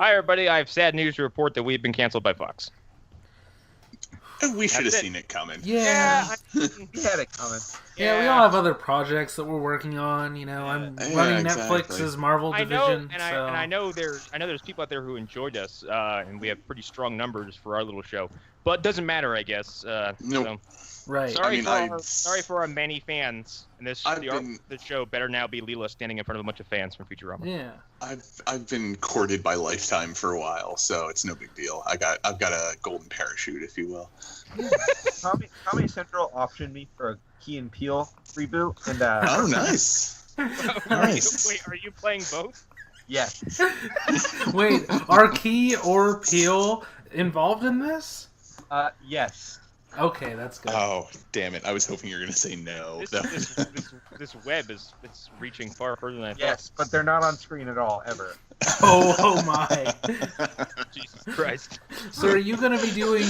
Hi, everybody. I have sad news to report that we've been canceled by Fox. We should have seen it coming. Yeah. We had it coming. Yeah, we all have other projects that we're working on. You know, I'm running Netflix's Marvel division. I know there's people out there who enjoyed us, and we have pretty strong numbers for our little show. But it doesn't matter, I guess. Nope. Right. Sorry for our many fans. And the show better now be Leela standing in front of a bunch of fans from Futurama. Yeah. I've been courted by Lifetime for a while, so it's no big deal. I've got a golden parachute, if you will. Comedy Central optioned me for a Key and Peele reboot, and oh, nice. Nice. Wait, are you playing both? Yes. Wait, are Key or Peele involved in this? Yes. Okay, that's good. Oh, damn it. I was hoping you were going to say no. This web is reaching far further than I thought. Yes, but they're not on screen at all, ever. Oh my. Jesus Christ. So are you going to be doing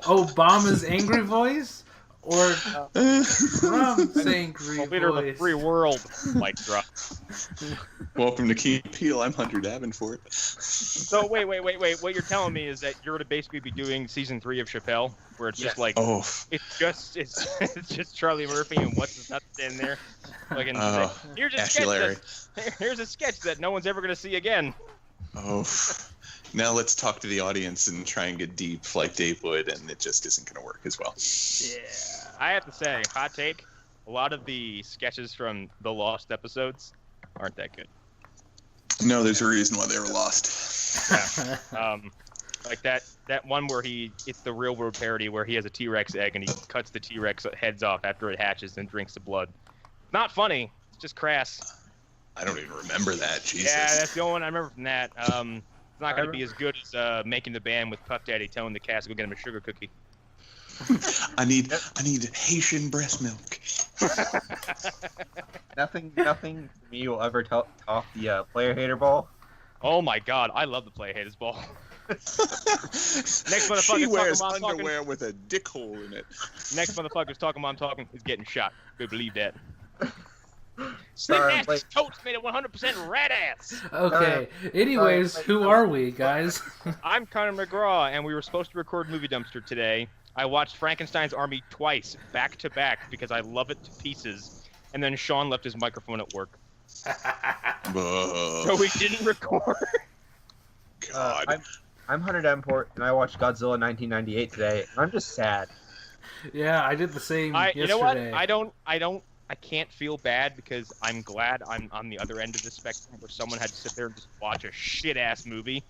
Obama's angry voice? Or Trump's angry Leader of the voice? free world. Mic drop. Welcome to Key and Peele. I'm Hunter Davenport. So wait. What you're telling me is that you're gonna basically be doing season 3 of Chappelle, where it's just like it's just Charlie Murphy and what's his nuts in there. Like, here's a sketch that no one's ever gonna see again. Oh. Now let's talk to the audience and try and get deep like Dave would, and it just isn't going to work as well. Yeah. I have to say, hot take, a lot of the sketches from the Lost episodes aren't that good. No, there's a reason why they were lost. Yeah. Like that one where it's the real world parody where he has a T-Rex egg and he cuts the T-Rex heads off after it hatches and drinks the blood. Not funny. It's just crass. I don't even remember that. Jesus. Yeah, that's the only one I remember from that. It's not going to be as good as making the band with Puff Daddy telling the cast to go get him a sugar cookie. I need Haitian breast milk. Nothing for me will ever top the player hater ball. Oh my God, I love the player haters ball. Next motherfucker she wears talking underwear with a dick hole in it. Next motherfucker's talking while I'm talking is getting shot. Good believe that. Sorry, Slick ass totes made it 100% rat ass. Okay. Anyways, who are we, guys? I'm Connor McGraw, and we were supposed to record Movie Dumpster today. I watched Frankenstein's Army twice, back to back, because I love it to pieces. And then Sean left his microphone at work, so we didn't record. God. I'm Hunter Davenport, and I watched Godzilla 1998 today, and I'm just sad. Yeah, I did the same yesterday. You know what? I can't feel bad because I'm glad I'm on the other end of the spectrum where someone had to sit there and just watch a shit-ass movie.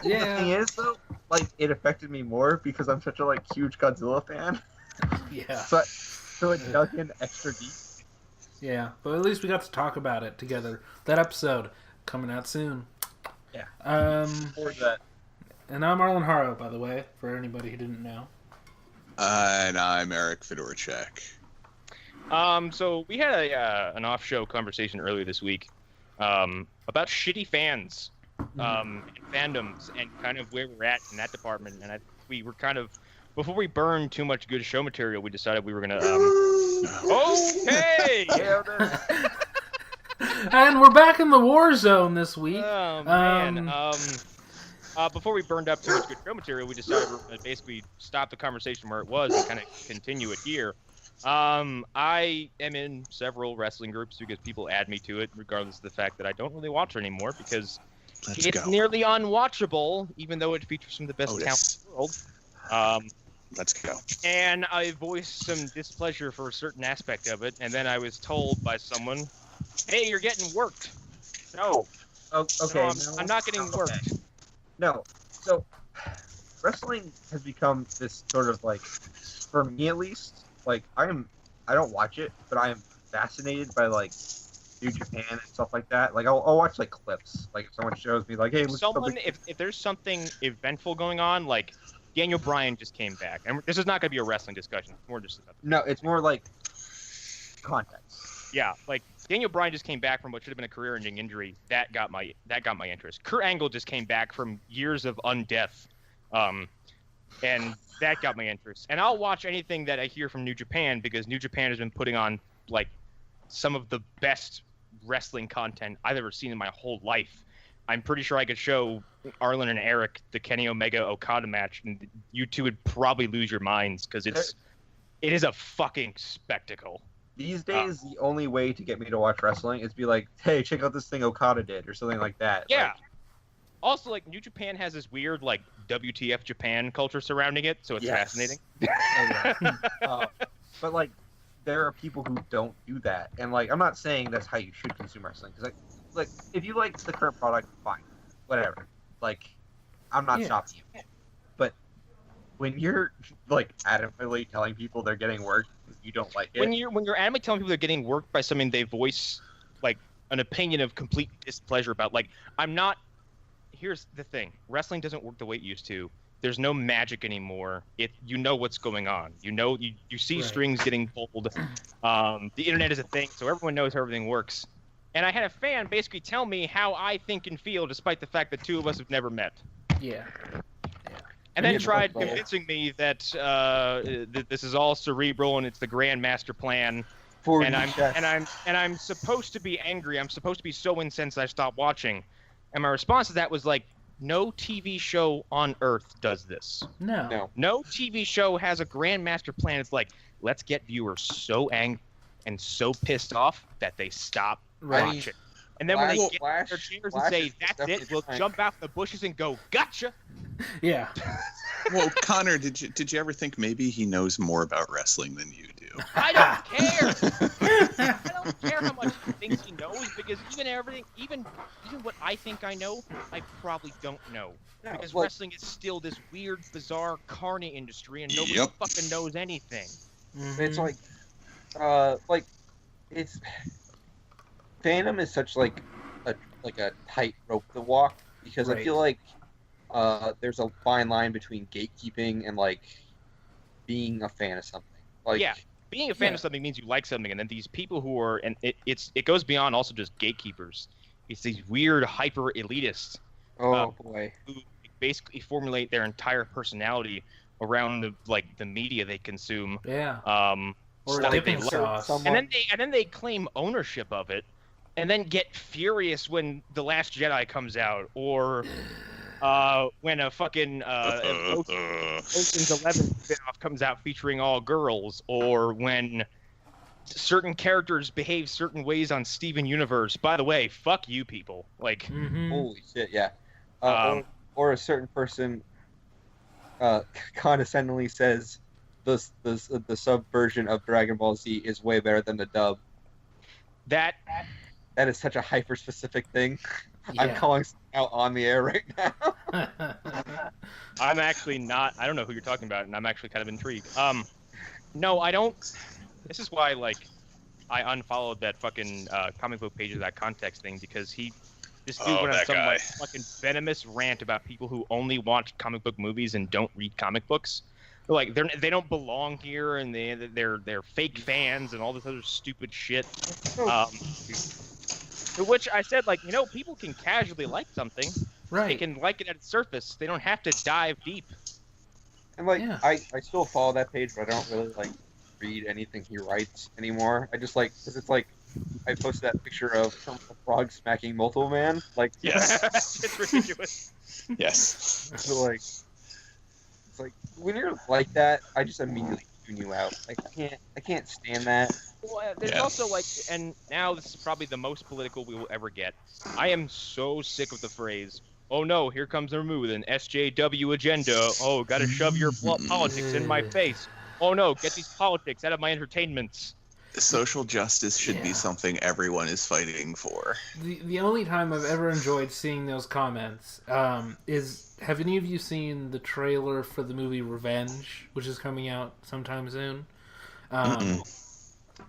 Yeah. The thing is, though, like, it affected me more because I'm such a, huge Godzilla fan. Yeah. So it dug in extra deep. Yeah, but at least we got to talk about it together. That episode coming out soon. Yeah. Or that. And I'm Arlen Haro, by the way, for anybody who didn't know. And I'm Eric Fedorchak. So we had an off-show conversation earlier this week about shitty fans, and fandoms, and kind of where we're at in that department. And we were kind of, before we burned too much good show material, we decided we were gonna. Okay. And we're back in the war zone this week. Oh man. Before we burned up too much good show material, we decided we're gonna basically stop the conversation where it was and kind of continue it here. I am in several wrestling groups because people add me to it, regardless of the fact that I don't really watch it anymore because it's nearly unwatchable, even though it features some of the best talent in the world. Let's go. And I voiced some displeasure for a certain aspect of it, and then I was told by someone, "Hey, you're getting worked." No. Okay. No, I'm not getting worked. No. So, wrestling has become this sort of for me at least. I don't watch it, but I am fascinated by New Japan and stuff like that. I'll watch clips. If someone shows me hey, if there's something eventful going on, Daniel Bryan just came back, and this is not going to be a wrestling discussion. It's more just no, it's more context. Yeah, Daniel Bryan just came back from what should have been a career-ending injury. That got my interest. Kurt Angle just came back from years of undeath, and that got my interest. And I'll watch anything that I hear from New Japan because New Japan has been putting on some of the best wrestling content I've ever seen in my whole life. I'm pretty sure I could show Arlen and Eric the Kenny Omega Okada match, and you two would probably lose your minds because it is a fucking spectacle. These days, the only way to get me to watch wrestling is be like, hey, check out this thing Okada did, or something like that. Yeah. Like, Also, like, New Japan has this weird, like, WTF Japan culture surrounding it, so it's fascinating. But, like, there are people who don't do that. And, like, I'm not saying that's how you should consume wrestling. Because, like, if you like the current product, fine. Whatever. Like, I'm not stopping you. But when you're, like, adamantly telling people they're getting worked, you don't like it. When you're adamantly telling people they're getting worked by something they voice, like, an opinion of complete displeasure about, like, I'm not... Here's the thing. Wrestling doesn't work the way it used to. There's no magic anymore. You know what's going on. You know, you see strings getting pulled. The internet is a thing, so everyone knows how everything works. And I had a fan basically tell me how I think and feel, despite the fact that two of us have never met. Yeah. And then tried convincing me that this is all cerebral and it's the grand master plan. And I'm supposed to be angry. I'm supposed to be so incensed I stopped watching. And my response to that was like, no TV show on Earth does this. No TV show has a grand master plan. It's like, let's get viewers so angry and so pissed off that they stop watching. And then when they get their chairs and say, that's it, we'll jump out the bushes and go, gotcha! Yeah. Well, Connor, did you ever think maybe he knows more about wrestling than you do? I don't care! I don't care how much he thinks he knows, because even what I think I know, I probably don't know. Because wrestling is still this weird, bizarre, carny industry, and nobody fucking knows anything. Mm-hmm. It's fandom is such like a tight rope to walk, because I feel like there's a fine line between gatekeeping and like being a fan of something. Like, being a fan of something means you like something, and then these people who are, and it goes beyond also just gatekeepers. It's these weird hyper elitists. Boy. Who basically formulate their entire personality around the media they consume. Yeah. Or dipping sauce. And then they claim ownership of it, and then get furious when The Last Jedi comes out, or when a fucking Ocean's 11 spinoff comes out featuring all girls, or when certain characters behave certain ways on Steven Universe. By the way, fuck you people. Like, holy shit, yeah. Or a certain person condescendingly says the sub version of Dragon Ball Z is way better than the dub. That is such a hyper specific thing. Yeah. I'm calling out on the air right now. I'm actually not. I don't know who you're talking about, and I'm actually kind of intrigued. No, I don't. This is why, like, I unfollowed that fucking comic book page of that context thing, because this dude went on some like fucking venomous rant about people who only watch comic book movies and don't read comic books. They're like, they don't belong here, and they're fake fans and all this other stupid shit. To which I said, like, people can casually like something. Right. They can like it at its surface. They don't have to dive deep. And like, I still follow that page, but I don't really like read anything he writes anymore. I just like, because it's like, I posted that picture of a frog smacking multiple man. Like, yes, it's ridiculous. Yes. So like, it's like when you're like that, I just immediately tune you out. Like, I can't stand that. Well, there's also like, and now this is probably the most political we will ever get. I am so sick of the phrase, "Oh no, here comes Ramu with an SJW agenda. Oh, gotta shove your politics in my face. Oh no, get these politics out of my entertainments." Social justice should be something everyone is fighting for. The only time I've ever enjoyed seeing those comments is, have any of you seen the trailer for the movie Revenge, which is coming out sometime soon?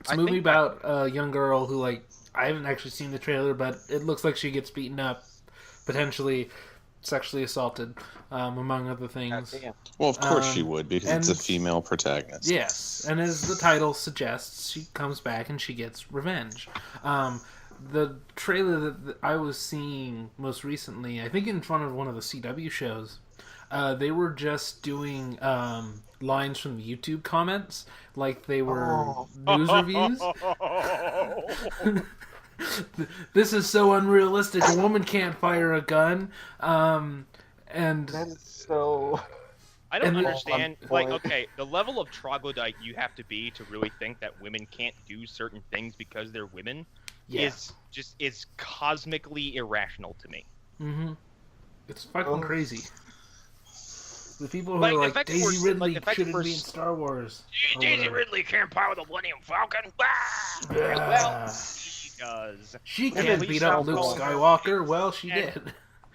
It's a movie about a young girl who, like, I haven't actually seen the trailer, but it looks like she gets beaten up, potentially sexually assaulted, among other things. Well, of course she would, because it's a female protagonist. Yes, and as the title suggests, she comes back and she gets revenge. The trailer that I was seeing most recently, I think in front of one of the CW shows, they were just doing lines from the YouTube comments, like they were news reviews. This is so unrealistic. A woman can't fire a gun. And That is so. I don't And- understand. Like, okay, the level of troglodyte you have to be to really think that women can't do certain things because they're women is cosmically irrational to me. Mm-hmm. It's fucking crazy. The people who Like, are the like fact that Daisy we're- Ridley like, the fact that shouldn't we're be in Star Wars. or Daisy whatever. Ridley can't power the Millennium Falcon. Yeah. Well, she does. She And can't please beat up stop Luke calling her- Skywalker. Well, she and- did.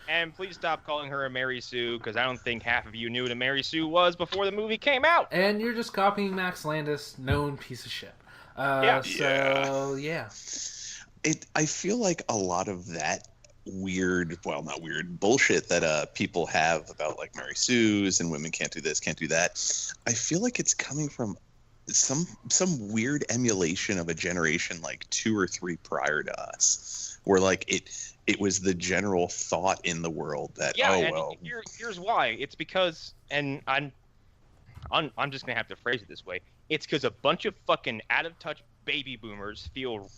And please stop calling her a Mary Sue, because I don't think half of you knew what a Mary Sue was before the movie came out. And you're just copying Max Landis, known piece of shit. Yeah. So, yeah. I feel like a lot of that weird, well, not weird, bullshit that people have about like Mary Sue's and women can't do this, can't do that. I feel like it's coming from some weird emulation of a generation like 2 or 3 prior to us, where like it was the general thought in the world that here's why. It's because, and I'm just gonna have to phrase it this way. It's because a bunch of fucking out of touch baby boomers feel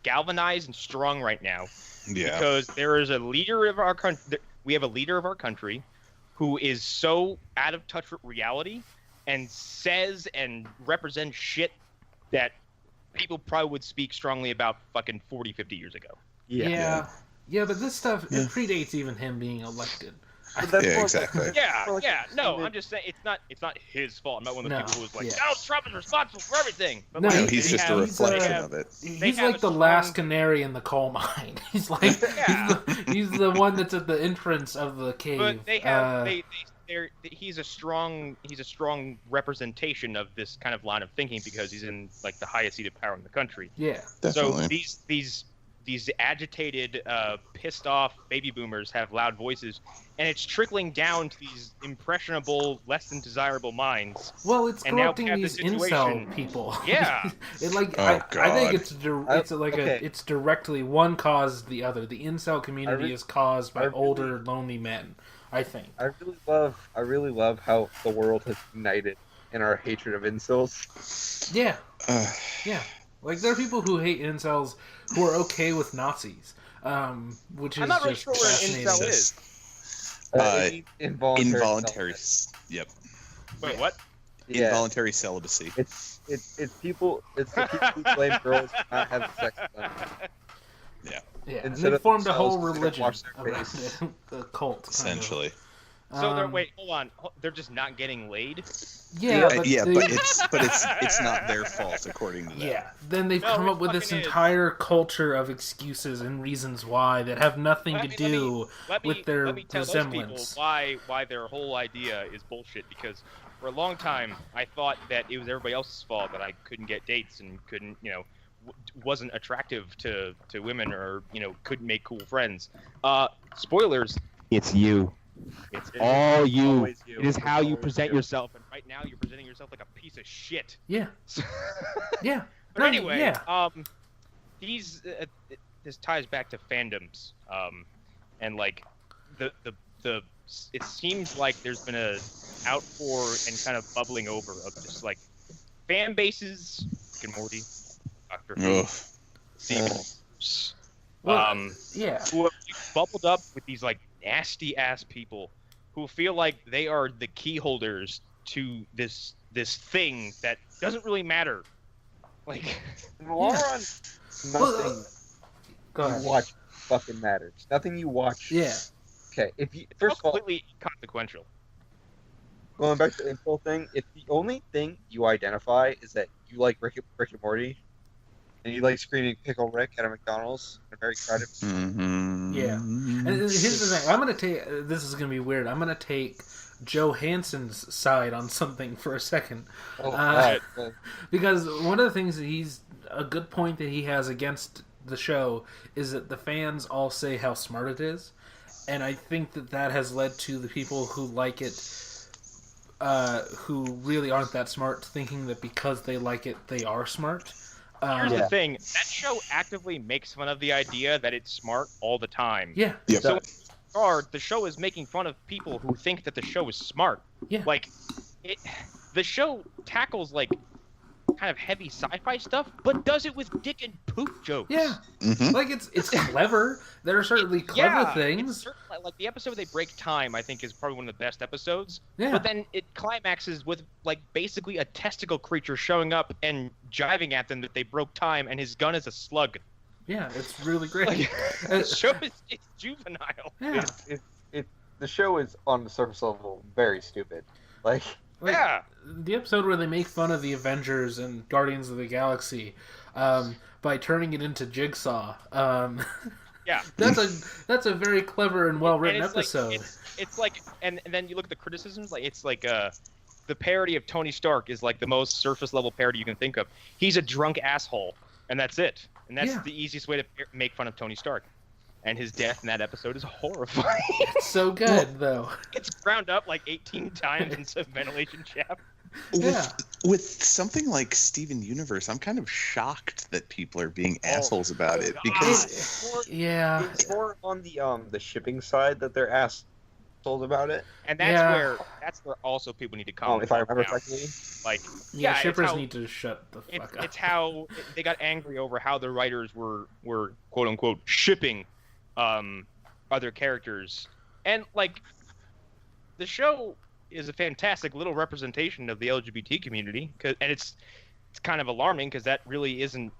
galvanized and strong right now. Yeah. Because there is a leader of our country. We have a leader of our country who is so out of touch with reality and says and represents shit that people probably would speak strongly about fucking 40, 50 years ago. Yeah, but this stuff, it predates even him being elected. Yeah, exactly. No, I'm just saying it's not his fault. I'm not one of the people who's like, yeah. Donald Trump is responsible for everything. But No, like, He's they just a have- reflection they have- of it. They He's have like a the strong- last canary in the coal mine. He's like, Yeah. he's the one that's at the entrance of the cave. But they have he's a strong representation of this kind of line of thinking because he's in like the highest seat of power in the country. Yeah. Definitely. So these agitated, pissed off baby boomers have loud voices, and it's trickling down to these impressionable, less than desirable minds. Well, it's And now we corrupting have these the situation- incel people. Yeah. It like Oh, I think God. it's it's directly one caused the other. The incel community is caused by older lonely men. I think. I really love how the world has united in our hatred of incels. Yeah. Yeah. Like there are people who hate incels who are okay with Nazis, which is I'm not really just sure where an fascinating. incel is. It means Involuntary. Yep. Wait, what? Yeah, Involuntary celibacy. it's people. It's the people who blame girls for not having sex with them. Yeah, and Instead they of formed a whole themselves, they religion wash their around face. it, a cult. kind of. Essentially. So they're wait, hold on. They're just not getting laid. Yeah, But they- it's not their fault according to them. Yeah, then they've No, come it up with this fucking is. entire culture of excuses and reasons why that have nothing to Let do with their let me tell resemblance. those people why their whole idea is bullshit. Because for a long time, I thought that it was everybody else's fault that I couldn't get dates and couldn't, wasn't attractive to women or couldn't make cool friends. Spoilers. It's you. It's all you. always you. It is how you Always present you. yourself, and right now you're presenting yourself like a piece of shit. Yeah, yeah. But No, anyway, yeah. these this ties back to fandoms, and like the it seems like there's been a outpour and kind of bubbling over of just like fan bases, Rick and Morty, Doctor Who, Ugh. Stevens, Well, yeah. who have bubbled up with these like nasty ass people who feel like they are the key holders to this thing that doesn't really matter. Like In the long run, nothing Go ahead. you watch fucking matters. Nothing you watch. Yeah. Okay, if you first of all, completely inconsequential. going back to the info thing, if the only thing you identify is that you like Rick and Morty, and you like screaming "Pickle Rick" at a McDonald's in a very crowded Mm-hmm. Yeah. And here's the thing. I'm gonna take. This is gonna be weird. I'm gonna take Joe Hansen's side on something for a second, God. because one of the things that he's a good point that he has against the show is that the fans all say how smart it is, and I think that has led to the people who like it, who really aren't that smart, thinking that because they like it, they are smart. Here's Yeah. the thing: that show actively makes fun of the idea that it's smart all the time. Yeah. Yep. So, the show is making fun of people who think that the show is smart. Yeah. Like, the show tackles like kind of heavy sci-fi stuff, but does it with dick and poop jokes. Yeah, Mhm. like it's clever. There are certainly clever things. Like the episode where they break time, I think is probably one of the best episodes. Yeah. But then it climaxes with like basically a testicle creature showing up and jiving at them that they broke time, and his gun is a slug. Yeah, it's really great. Like, the show is it's juvenile. Yeah. The show is on the surface level very stupid. Like Yeah. The episode where they make fun of the Avengers and Guardians of the Galaxy by turning it into Jigsaw. Yeah. That's a very clever and well written And it's episode. Like, it's like, and then you look at the criticisms. Like it's like the parody of Tony Stark is like the most surface level parody you can think of. He's a drunk asshole, and that's it. And that's the easiest way to make fun of Tony Stark. And his death in that episode is horrifying. It's so good, though. It's ground up like 18 times in some ventilation shaft. With something like Steven Universe, I'm kind of shocked that people are being assholes about it because it's more on the shipping side that they're assholes about it. And that's where also people need to come. If I remember correctly, like shippers need to shut the fuck up. It's how they got angry over how the writers were quote unquote shipping other characters, and like the show is a fantastic little representation of the LGBT community, and it's kind of alarming because that really isn't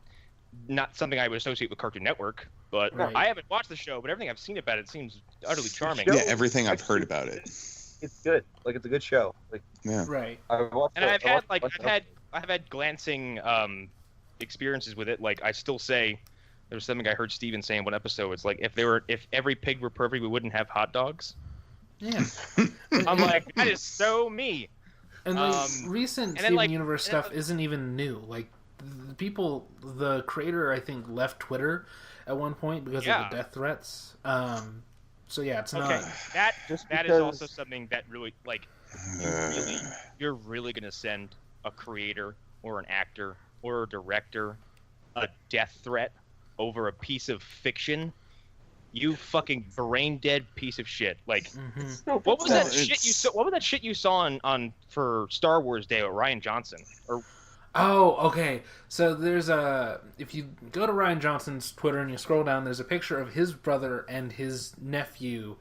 not something I would associate with Cartoon Network. But I haven't watched the show, but everything I've seen about it seems utterly charming. Yeah, everything I've heard about it. It's good. Like it's a good show. Like right. I've had glancing experiences with it. Like I still say. There was something I heard Steven say in one episode. It's like if every pig were perfect, we wouldn't have hot dogs. Yeah. I'm like, that is so me. And recent Steven Universe stuff isn't even new. Like the creator I think left Twitter at one point because of the death threats. So yeah, it's not. That is also something that really like you're really gonna send a creator or an actor or a director a death threat over a piece of fiction, you fucking brain dead piece of shit. Like, what was that shit you saw? What was that shit you saw on for Star Wars Day with Ryan Johnson? Okay. So there's if you go to Ryan Johnson's Twitter and you scroll down, there's a picture of his brother and his nephew,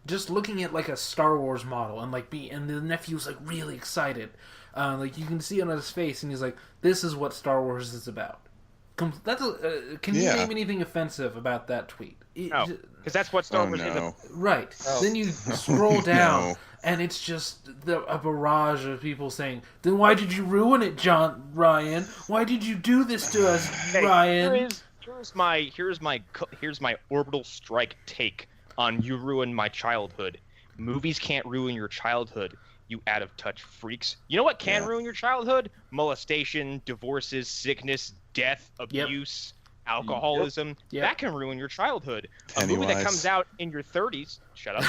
just looking at like a Star Wars model, and and the nephew's like really excited. Like you can see it on his face, and he's like, "This is what Star Wars is about." Can you name anything offensive about that tweet? No, because that's what Star Wars is. Right. Then you scroll down, and it's just a barrage of people saying, "Then why did you ruin it, Ryan? Why did you do this to us, Ryan?" Here's my orbital strike take on you ruined my childhood. Movies can't ruin your childhood. You out-of-touch freaks. You know what can ruin your childhood? Molestation, divorces, sickness, death, abuse, alcoholism. Yep. That can ruin your childhood. A movie that comes out in your 30s... Shut up.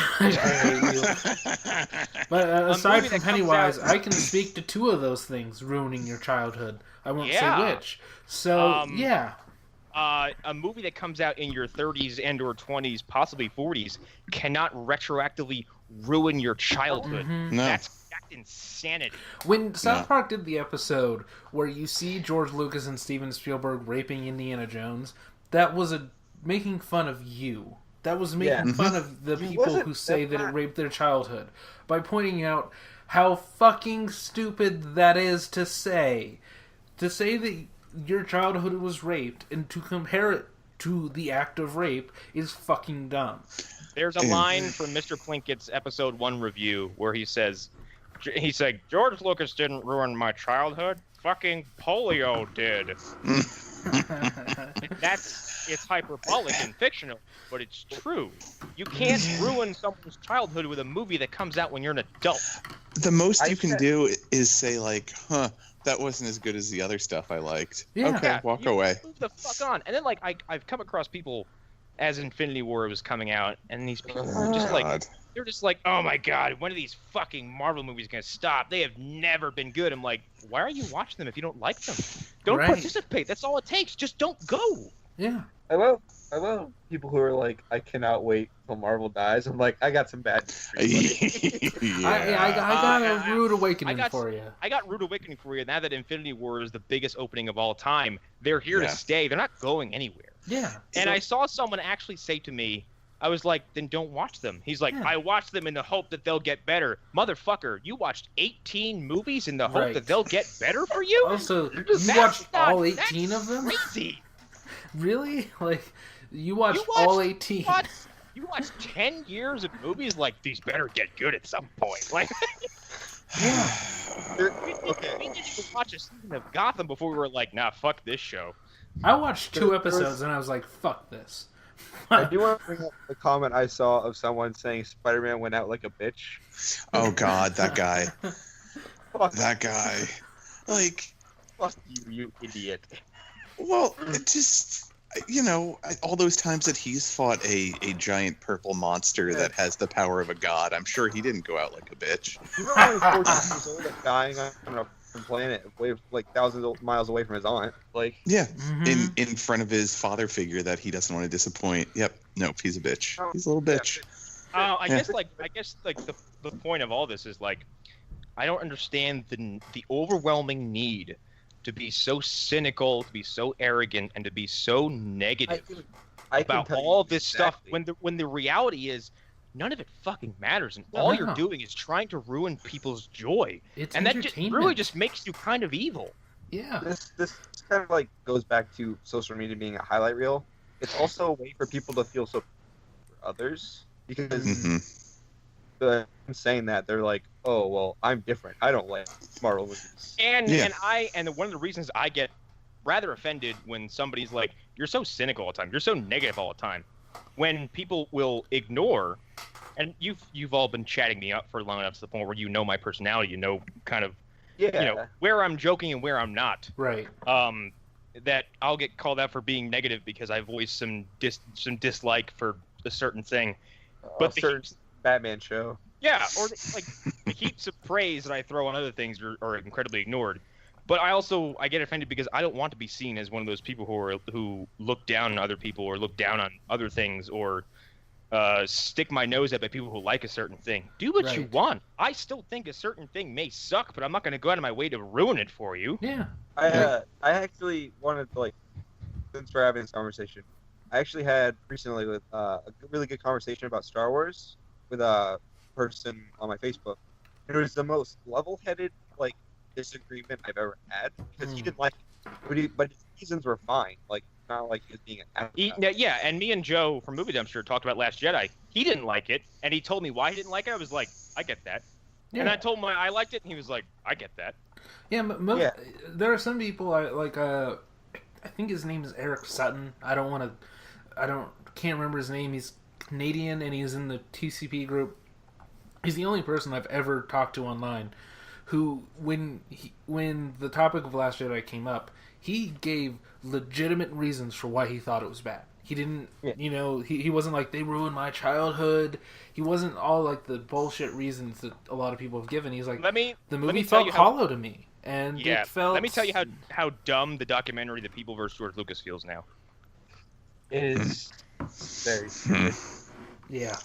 But aside from Pennywise, I can speak to two of those things ruining your childhood. I won't say which. So, a movie that comes out in your 30s and or 20s, possibly 40s, cannot retroactively ruin your childhood. Mm-hmm. No. That's insanity. When South Park did the episode where you see George Lucas and Steven Spielberg raping Indiana Jones, that was making fun of you. That was making fun of the people who say that it raped their childhood by pointing out how fucking stupid that is to say. To say that your childhood was raped and to compare it to the act of rape is fucking dumb. There's a line from Mr. Plinkett's episode 1 review where he said, George Lucas didn't ruin my childhood. Fucking polio did. It's hyperbolic and fictional, but it's true. You can't ruin someone's childhood with a movie that comes out when you're an adult. The most you can do is say like, that wasn't as good as the other stuff I liked. Yeah. Okay, walk away. Move the fuck on. And then like I've come across people as Infinity War was coming out, and these people were just like, they're just like, oh my god, when are these fucking Marvel movies gonna stop? They have never been good. I'm like, why are you watching them if you don't like them? Don't participate. That's all it takes. Just don't go. Yeah. I love people who are like, I cannot wait till Marvel dies. I'm like, I got some bad news for you, buddy. I got a rude awakening for you. I got rude awakening for you. Now that Infinity War is the biggest opening of all time, they're here to stay. They're not going anywhere. Yeah. And I saw someone actually say to me, I was like, then don't watch them. He's like, I watched them in the hope that they'll get better. Motherfucker, you watched 18 movies in the hope that they'll get better for you? Also, you watched all 18 of them? Crazy. Really? Like, you watched all 18? You watched 10 years of movies like, these better get good at some point. Like, we didn't even watch a season of Gotham before we were like, nah, fuck this show. I watched 2 episodes and I was like, fuck this. I do want to bring up the comment I saw of someone saying Spider-Man went out like a bitch. Oh God, that guy. That guy. Like, fuck you idiot. Well, it just, all those times that he's fought a giant purple monster that has the power of a god, I'm sure he didn't go out like a bitch. You were only 14 years old, like, dying on a planet, like thousands of miles away from his aunt. Like, yeah, in front of his father figure that he doesn't want to disappoint. Yep, nope, he's a bitch. He's a little bitch. I guess the point of all this is like, I don't understand the overwhelming need to be so cynical, to be so arrogant, and to be so negative about all this stuff when the reality is none of it fucking matters, and all you're doing is trying to ruin people's joy. And that really just makes you kind of evil. Yeah. This kind of like goes back to social media being a highlight reel. It's also a way for people to feel so for others, because I'm saying that they're like, oh well, I'm different. I don't like Marvel movies. And one of the reasons I get rather offended when somebody's like, you're so cynical all the time, you're so negative all the time, when people will ignore, and you've all been chatting me up for long enough to the point where you know my personality, you know kind of where I'm joking and where I'm not. Right. That I'll get called out for being negative because I voiced some dislike for a certain thing. But the certain Batman show. Yeah, or like the heaps of praise that I throw on other things are incredibly ignored. But I get offended because I don't want to be seen as one of those people who look down on other people or look down on other things or stick my nose up at people who like a certain thing. Do what you want. I still think a certain thing may suck, but I'm not going to go out of my way to ruin it for you. Yeah. I actually wanted to, since we're having this conversation, I actually had recently with a really good conversation about Star Wars with a person on my Facebook. And it was the most level-headed, disagreement I've ever had, because he didn't like it. But his reasons were fine. Not like he was being an yeah, and me and Joe from Movie Dumpster talked about Last Jedi. He didn't like it, and he told me why he didn't like it. I was like, I get that. Yeah. And I told him I liked it, and he was like, I get that. Yeah, there are some people I think his name is Eric Sutton. Can't remember his name. He's Canadian, and he's in the TCP group. He's the only person I've ever talked to online who, when the topic of Last Jedi came up, he gave legitimate reasons for why he thought it was bad. He didn't, he wasn't like, they ruined my childhood. He wasn't all like the bullshit reasons that a lot of people have given. He's like, the movie felt hollow to me. And it felt... Let me tell you how dumb the documentary The People vs. George Lucas feels now. It is very stupid. Yeah.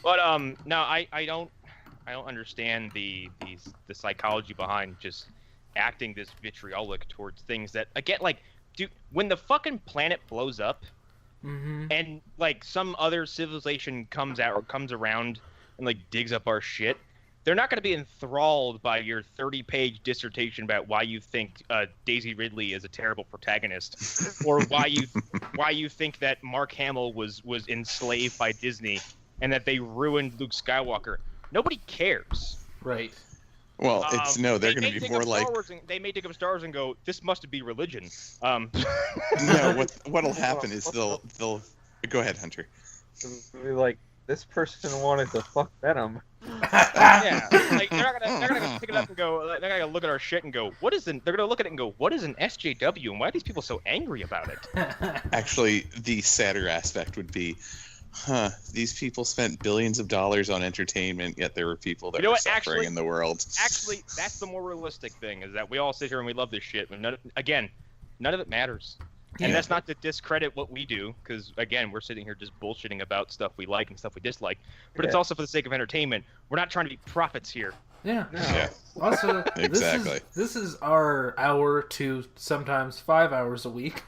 But no, I don't understand the psychology behind just acting this vitriolic towards things that, again, when the fucking planet blows up and some other civilization comes around and digs up our shit, they're not going to be enthralled by your 30-page dissertation about why you think Daisy Ridley is a terrible protagonist, or why you think that Mark Hamill was enslaved by Disney and that they ruined Luke Skywalker. Nobody cares. Right. Well, they're going to be more like... They may take up Star Wars and go, this must be religion. No, what'll happen is they'll... Go ahead, Hunter. They'll be like, this person wanted to fuck Venom. Yeah, they're not gonna pick it up and go. They're gonna look at our shit and go, "What is an?" They're gonna look at it and go, "What is an SJW? And why are these people so angry about it?" Actually, the sadder aspect would be, these people spent billions of dollars on entertainment, yet there were people that were suffering in the world. Actually, that's the more realistic thing, is that we all sit here and we love this shit, but none of it matters. And that's not to discredit what we do, because, again, we're sitting here just bullshitting about stuff we like and stuff we dislike. But it's also for the sake of entertainment. We're not trying to be prophets here. Yeah. Yeah. Also, Exactly. this is our hour to sometimes 5 hours a week,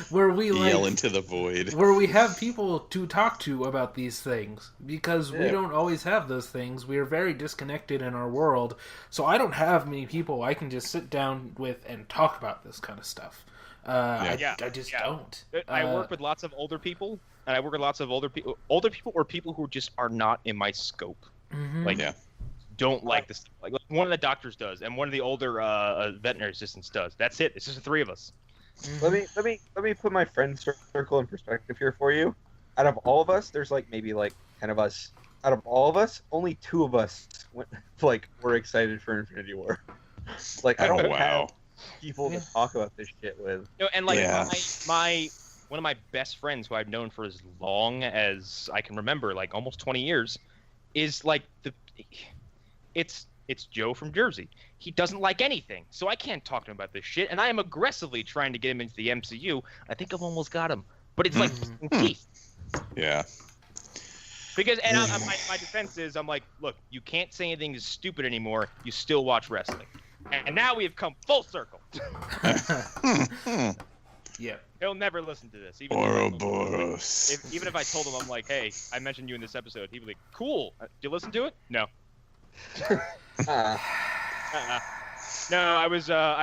where we Yell into the void. where we have people to talk to about these things, because we don't always have those things. We are very disconnected in our world, so I don't have many people I can just sit down with and talk about this kind of stuff. I just don't. I work with lots of older people, and I work with lots of older people or people who just are not in my scope. Mhm. Like, don't like this. Like one of the doctors does, and one of the older veterinary assistants does. That's it. It's just the three of us. Let me put my friend circle in perspective here for you. Out of all of us, there's like maybe like 10 of us. Out of all of us, only 2 of us were excited for Infinity War. Like I don't have people to talk about this shit with. And like my one of my best friends, who I've known for as long as I can remember, like almost 20 years, is like it's Joe from Jersey. He doesn't like anything, so I can't talk to him about this shit. And I am aggressively trying to get him into the MCU. I think I've almost got him, but it's like teeth. Yeah. Because my defense is, I'm like, look, you can't say anything is stupid anymore. You still watch wrestling, and now we have come full circle. Yeah. He'll never listen to this. Even if I told him, I'm like, hey, I mentioned you in this episode, he'd be like, cool. Did you listen to it? No. No, I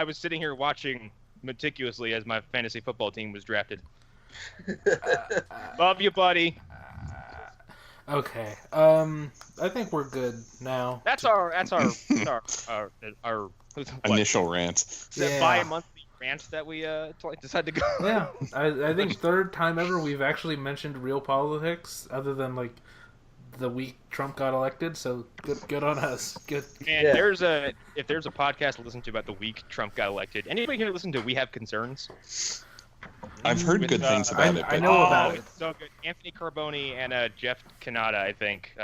was sitting here watching meticulously as my fantasy football team was drafted. Love you, buddy. Okay. I think we're good now. That's our initial rant. That bi-monthly rant that we decided to go. Yeah, I think third time ever we've actually mentioned real politics, other than like the week Trump got elected. So good on us. Good. And if there's a podcast to listen to about the week Trump got elected, anybody here listen to We Have Concerns? I've heard good things about it. I know about it. It's so good. Anthony Carboni and Jeff Kanata, I think.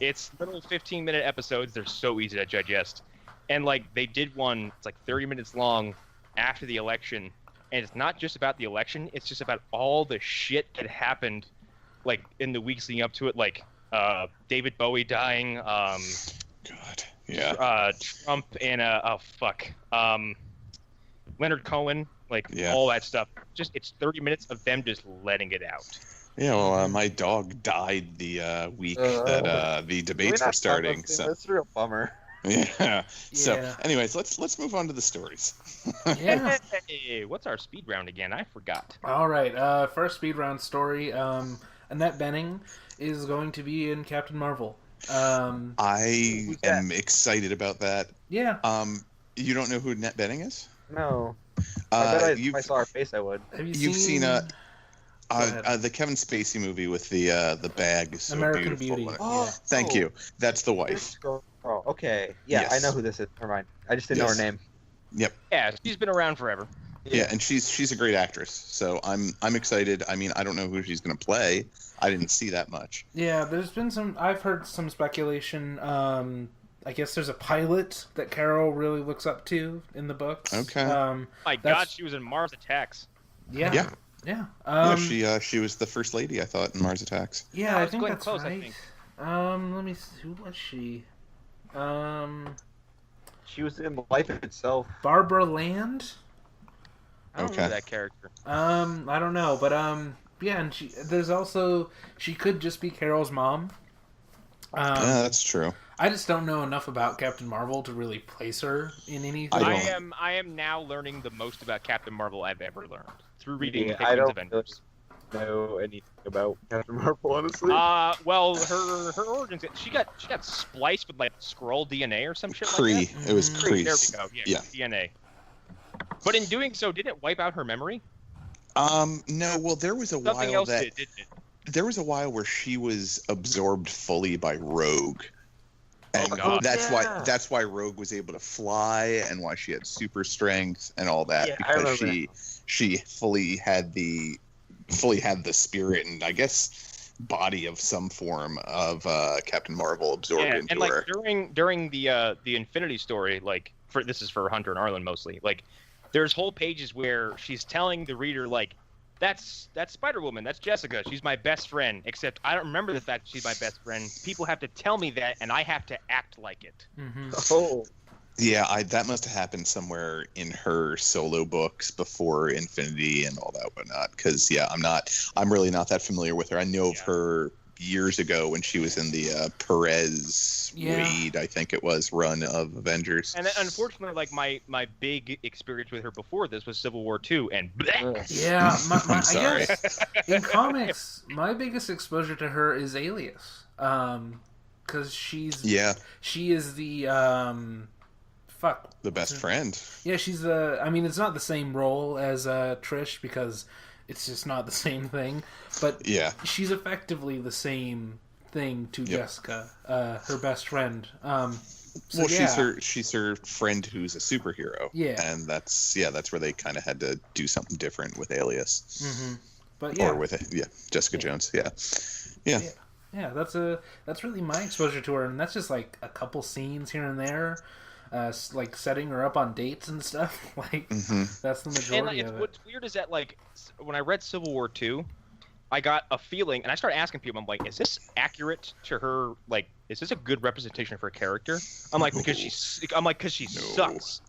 It's little 15-minute episodes. They're so easy to digest. And like they did one, it's like 30 minutes long after the election, and it's not just about the election. It's just about all the shit that happened, like in the weeks leading up to it, like David Bowie dying. God, yeah. Trump and Leonard Cohen. All that stuff. Just it's 30 minutes of them just letting it out. Yeah, well, my dog died the week that the debates were starting. So that's a real bummer. Yeah. So, anyways, let's move on to the stories. Yeah. Hey, what's our speed round again? I forgot. All right. First speed round story. Annette Bening is going to be in Captain Marvel. I am excited about that. Yeah. You don't know who Annette Bening is? No. I bet if I saw her face, I would. You've seen the Kevin Spacey movie with the bag is so American beautiful. Beauty. Thank you. That's the wife. Oh, okay. Yeah, Yes. I know who this is. Never mind. I just didn't know her name. Yep. Yeah, she's been around forever. Yeah, and she's a great actress. So I'm excited. I mean, I don't know who she's going to play. I didn't see that much. Yeah, there's been I've heard some speculation. I guess there's a pilot that Carol really looks up to in the books. Okay. My God, she was in Mars Attacks. Yeah. She was the first lady, I thought, in Mars Attacks. Yeah, I think Glenn that's Close, right. I think. Let me see. Who was she? She was in Life Itself. Barbara Land? I don't remember that character. I don't know, but yeah, and she could just be Carol's mom. Yeah, that's true. I just don't know enough about Captain Marvel to really place her in anything. I am now learning the most about Captain Marvel I've ever learned through reading I don't Avengers. Really know anything about Captain Marvel, honestly. Well, her origins. She got spliced with like Skrull DNA or some shit Kree. like that. It was Kree. Kree. There we go. Yeah, DNA. But in doing so, didn't it wipe out her memory? No. Well, there was a Something while else that didn't it? there was a while where she was absorbed fully by Rogue. And God. that's why Rogue was able to fly and why she had super strength and all that, because she fully had the spirit and I guess body of some form of Captain Marvel absorbed into and like her. during the Infinity story, like this is for Hunter and Arlen mostly, like there's whole pages where she's telling the reader like, that's Spider-Woman, that's Jessica, she's my best friend, except I don't remember the fact that she's my best friend. People have to tell me that, and I have to act like it. Mm-hmm. Oh. Yeah, that must have happened somewhere in her solo books before Infinity and all that whatnot. Because I'm really not that familiar with her. I know of her years ago when she was in the Perez Wade, I think it was, run of Avengers. And then, unfortunately, like my big experience with her before this was Civil War II, and yeah, I'm sorry. I guess in comics, my biggest exposure to her is Alias, because she is the the best friend. Yeah, she's the. I mean, it's not the same role as Trish because it's just not the same thing. But she's effectively the same thing to Jessica, her best friend. She's her friend who's a superhero. Yeah, and that's where they kind of had to do something different with Alias. Mm-hmm. But or with Jessica Jones. Yeah. That's really my exposure to her, and that's just like a couple scenes here and there. Like setting her up on dates and stuff. Like that's the majority of it. What's weird is that like when I read Civil War II, I got a feeling, and I started asking people, I'm like, is this accurate to her? Like, is this a good representation of her character? I'm like, because she sucks.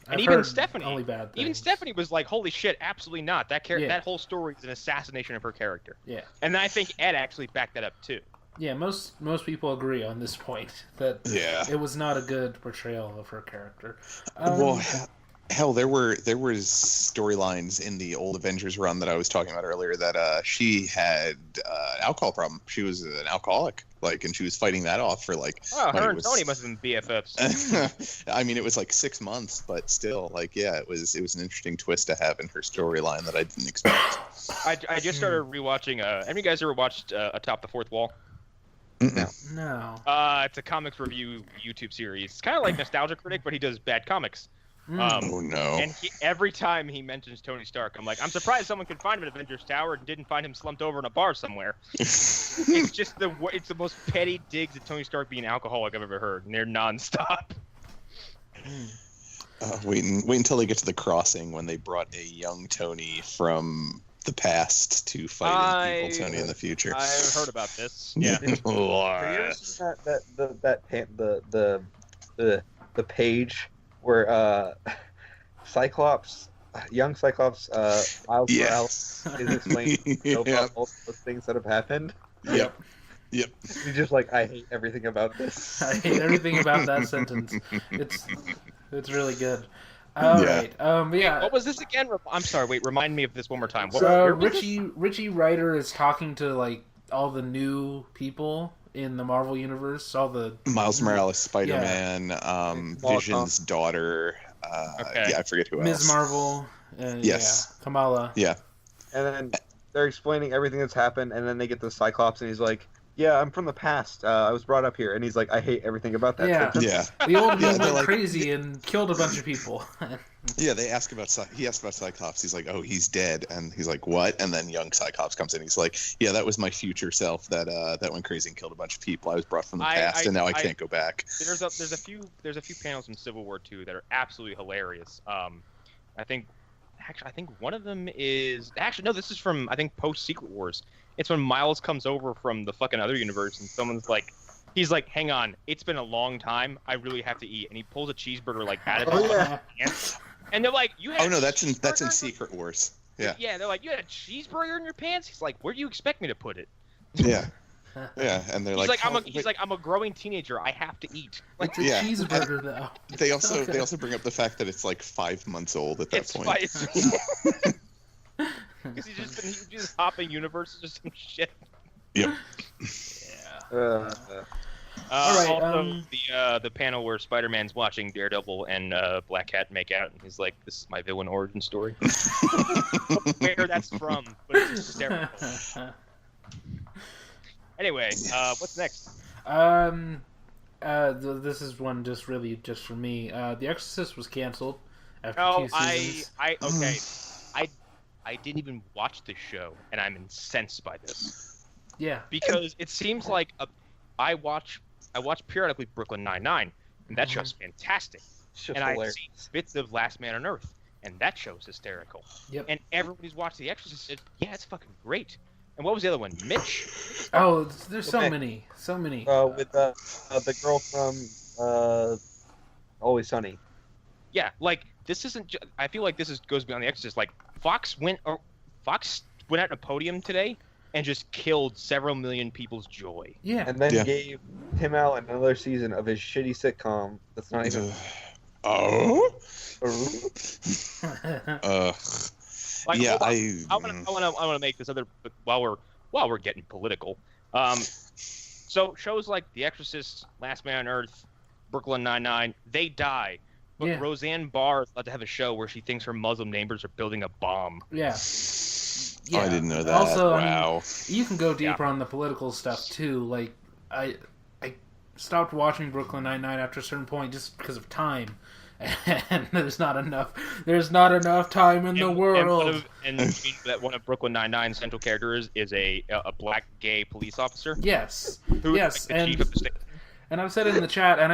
And even Stephanie, only bad things. Even Stephanie was like, holy shit, absolutely not. That whole story is an assassination of her character. Yeah. And I think Ed actually backed that up too. Yeah, most people agree on this point that it was not a good portrayal of her character. Hell, there was storylines in the old Avengers run that I was talking about earlier that she had an alcohol problem. She was an alcoholic, and she was fighting that off for her and Tony must have been BFFs. I mean, it was 6 months, but still, it was an interesting twist to have in her storyline that I didn't expect. I just started rewatching. Have you guys ever watched Atop the Fourth Wall? No. It's a comics review YouTube series. It's kind of like Nostalgia Critic, but he does bad comics. Oh no! And every time he mentions Tony Stark, I'm like, I'm surprised someone could find him at Avengers Tower and didn't find him slumped over in a bar somewhere. It's just it's the most petty digs at Tony Stark being an alcoholic I've ever heard, and they're nonstop. Wait until they get to the crossing when they brought a young Tony from the past to fight evil Tony in the future. I've heard about this. Yeah. the page where young Cyclops, Miles Morales is explaining about all the things that have happened. Yep. You're just like, I hate everything about this. I hate everything about that sentence. It's really good. All right. What was this again? I'm sorry. Wait, remind me of this one more time. Richie Ryder is talking to all the new people in the Marvel universe. All the Miles Morales, Spider-Man, Vision's daughter. I forget who else. Ms. Marvel. Kamala. Yeah. And then they're explaining everything that's happened, and then they get the Cyclops, and he's like, "Yeah, I'm from the past. I was brought up here," and he's like, "I hate everything about that." Yeah. The old man went crazy and killed a bunch of people. Yeah, he asked about Cyclops. He's like, "Oh, he's dead," and he's like, "What?" And then young Cyclops comes in. He's like, "Yeah, that was my future self that went crazy and killed a bunch of people. I was brought from the past, and now I can't go back." There's a few panels from Civil War II that are absolutely hilarious. I think one of them is this is from post Secret Wars. It's when Miles comes over from the fucking other universe, and someone's like, he's like, "Hang on, it's been a long time. I really have to eat," and he pulls a cheeseburger out of his pants. And they're like, "You had?" Oh no, that's in Secret Wars. Yeah. Yeah, they're like, "You had a cheeseburger in your pants?" He's like, "Where do you expect me to put it?" Yeah. Yeah, and they're I'm a growing teenager. I have to eat. It's a cheeseburger, though. They also bring up the fact that it's 5 months old at that point. Because he's just hopping universes or some shit. Yep. Yeah. All right. Also, the panel where Spider-Man's watching Daredevil and Black Cat make out, and he's like, "This is my villain origin story." Where that's from, but it's hysterical. Anyway, what's next? This is one just for me. The Exorcist was canceled after 2 seasons. I didn't even watch this show, and I'm incensed by this. Yeah. Because it seems like I watch periodically Brooklyn Nine-Nine, and that show's fantastic. And I've seen bits of Last Man on Earth. and that show's hysterical. Yep. And everyone who's watched The Exorcist said, yeah, it's fucking great. And what was the other one? Mitch? Oh, there's so Okay. many. With the girl from Always Sunny. Yeah, like, this isn't... I feel like this goes beyond The Exorcist. Like, Fox went out on a podium today and just killed several million people's joy. Yeah. And then Yeah. gave Tim Allen another season of his shitty sitcom that's not even... Oh? Like, Yeah, hold on. I want to make this other while we're getting political. So shows like The Exorcist, Last Man on Earth, Brooklyn Nine-Nine, they die. But Yeah. Roseanne Barr is about to have a show where she thinks her Muslim neighbors are building a bomb. Yeah. Oh, I didn't know that. Also, Wow. I mean, you can go deeper on the political stuff too. Like, I stopped watching Brooklyn Nine-Nine after a certain point just because of time, and there's not enough time in the world. And one of Brooklyn Nine-Nine's central characters is a black gay police officer. Yes, Who yes, is like the chief of the state. And I've said it in the chat, and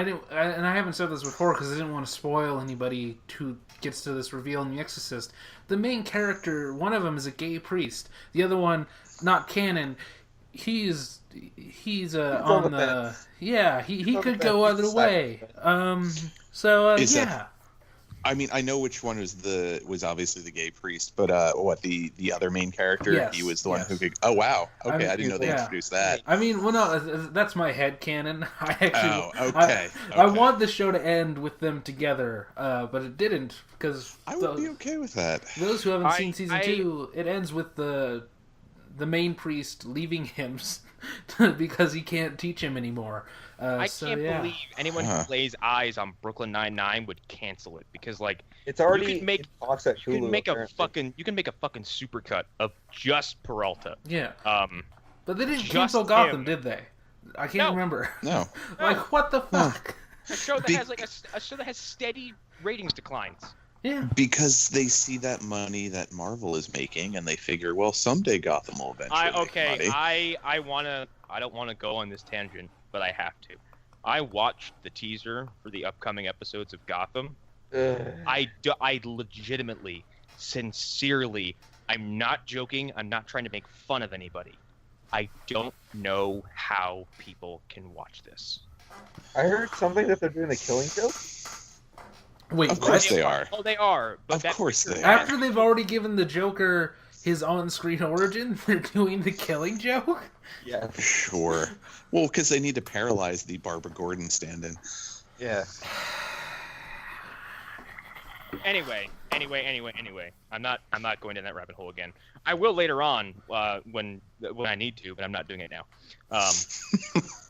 I haven't said this before because I didn't want to spoil anybody who gets to this reveal in The Exorcist. The main character, one of them is a gay priest. The other one, not canon. He's on the he could go either way. Is yeah. that- I mean, I know which one was obviously the gay priest, but the other main character? Yes, He was the one yes. who could. Oh wow, okay, I mean, I didn't know they yeah. introduced that. I mean, well, no, that's my head canon. I actually, Oh, okay. I okay. want the show to end with them together, but it didn't because I would be okay with that. those who haven't I- seen season I- 2, it ends with the main priest leaving him because he can't teach him anymore. I can't believe anyone who Huh. lays eyes on Brooklyn Nine-Nine would cancel it because, like, It's already You can make- in Fox at Hulu. you can make apparently. a fucking supercut of just Peralta. Yeah, Um, but they didn't Just cancel Gotham, him. did they? I can't No. remember. No, Like, what the fuck? a show that Be- has like a show that has steady ratings declines. Yeah. because they see that money that Marvel is making, and they figure, well, someday Gotham will eventually make money. I don't want to go on this tangent, but I have to. I watched the teaser for the upcoming episodes of Gotham. Ugh. I legitimately, sincerely, I'm not joking. I'm not trying to make fun of anybody. I don't know how people can watch this. I heard something that they're doing the Killing Joke. Wait, Of course what? they are. Oh, they are. But Of that course teaser- they are. After they've already given the Joker his on-screen origin, they're doing the Killing Joke? Yeah. Sure. Well, because they need to paralyze the Barbara Gordon stand-in. Yeah. Anyway. I'm not going down that rabbit hole again. I will later on when I need to, but I'm not doing it now.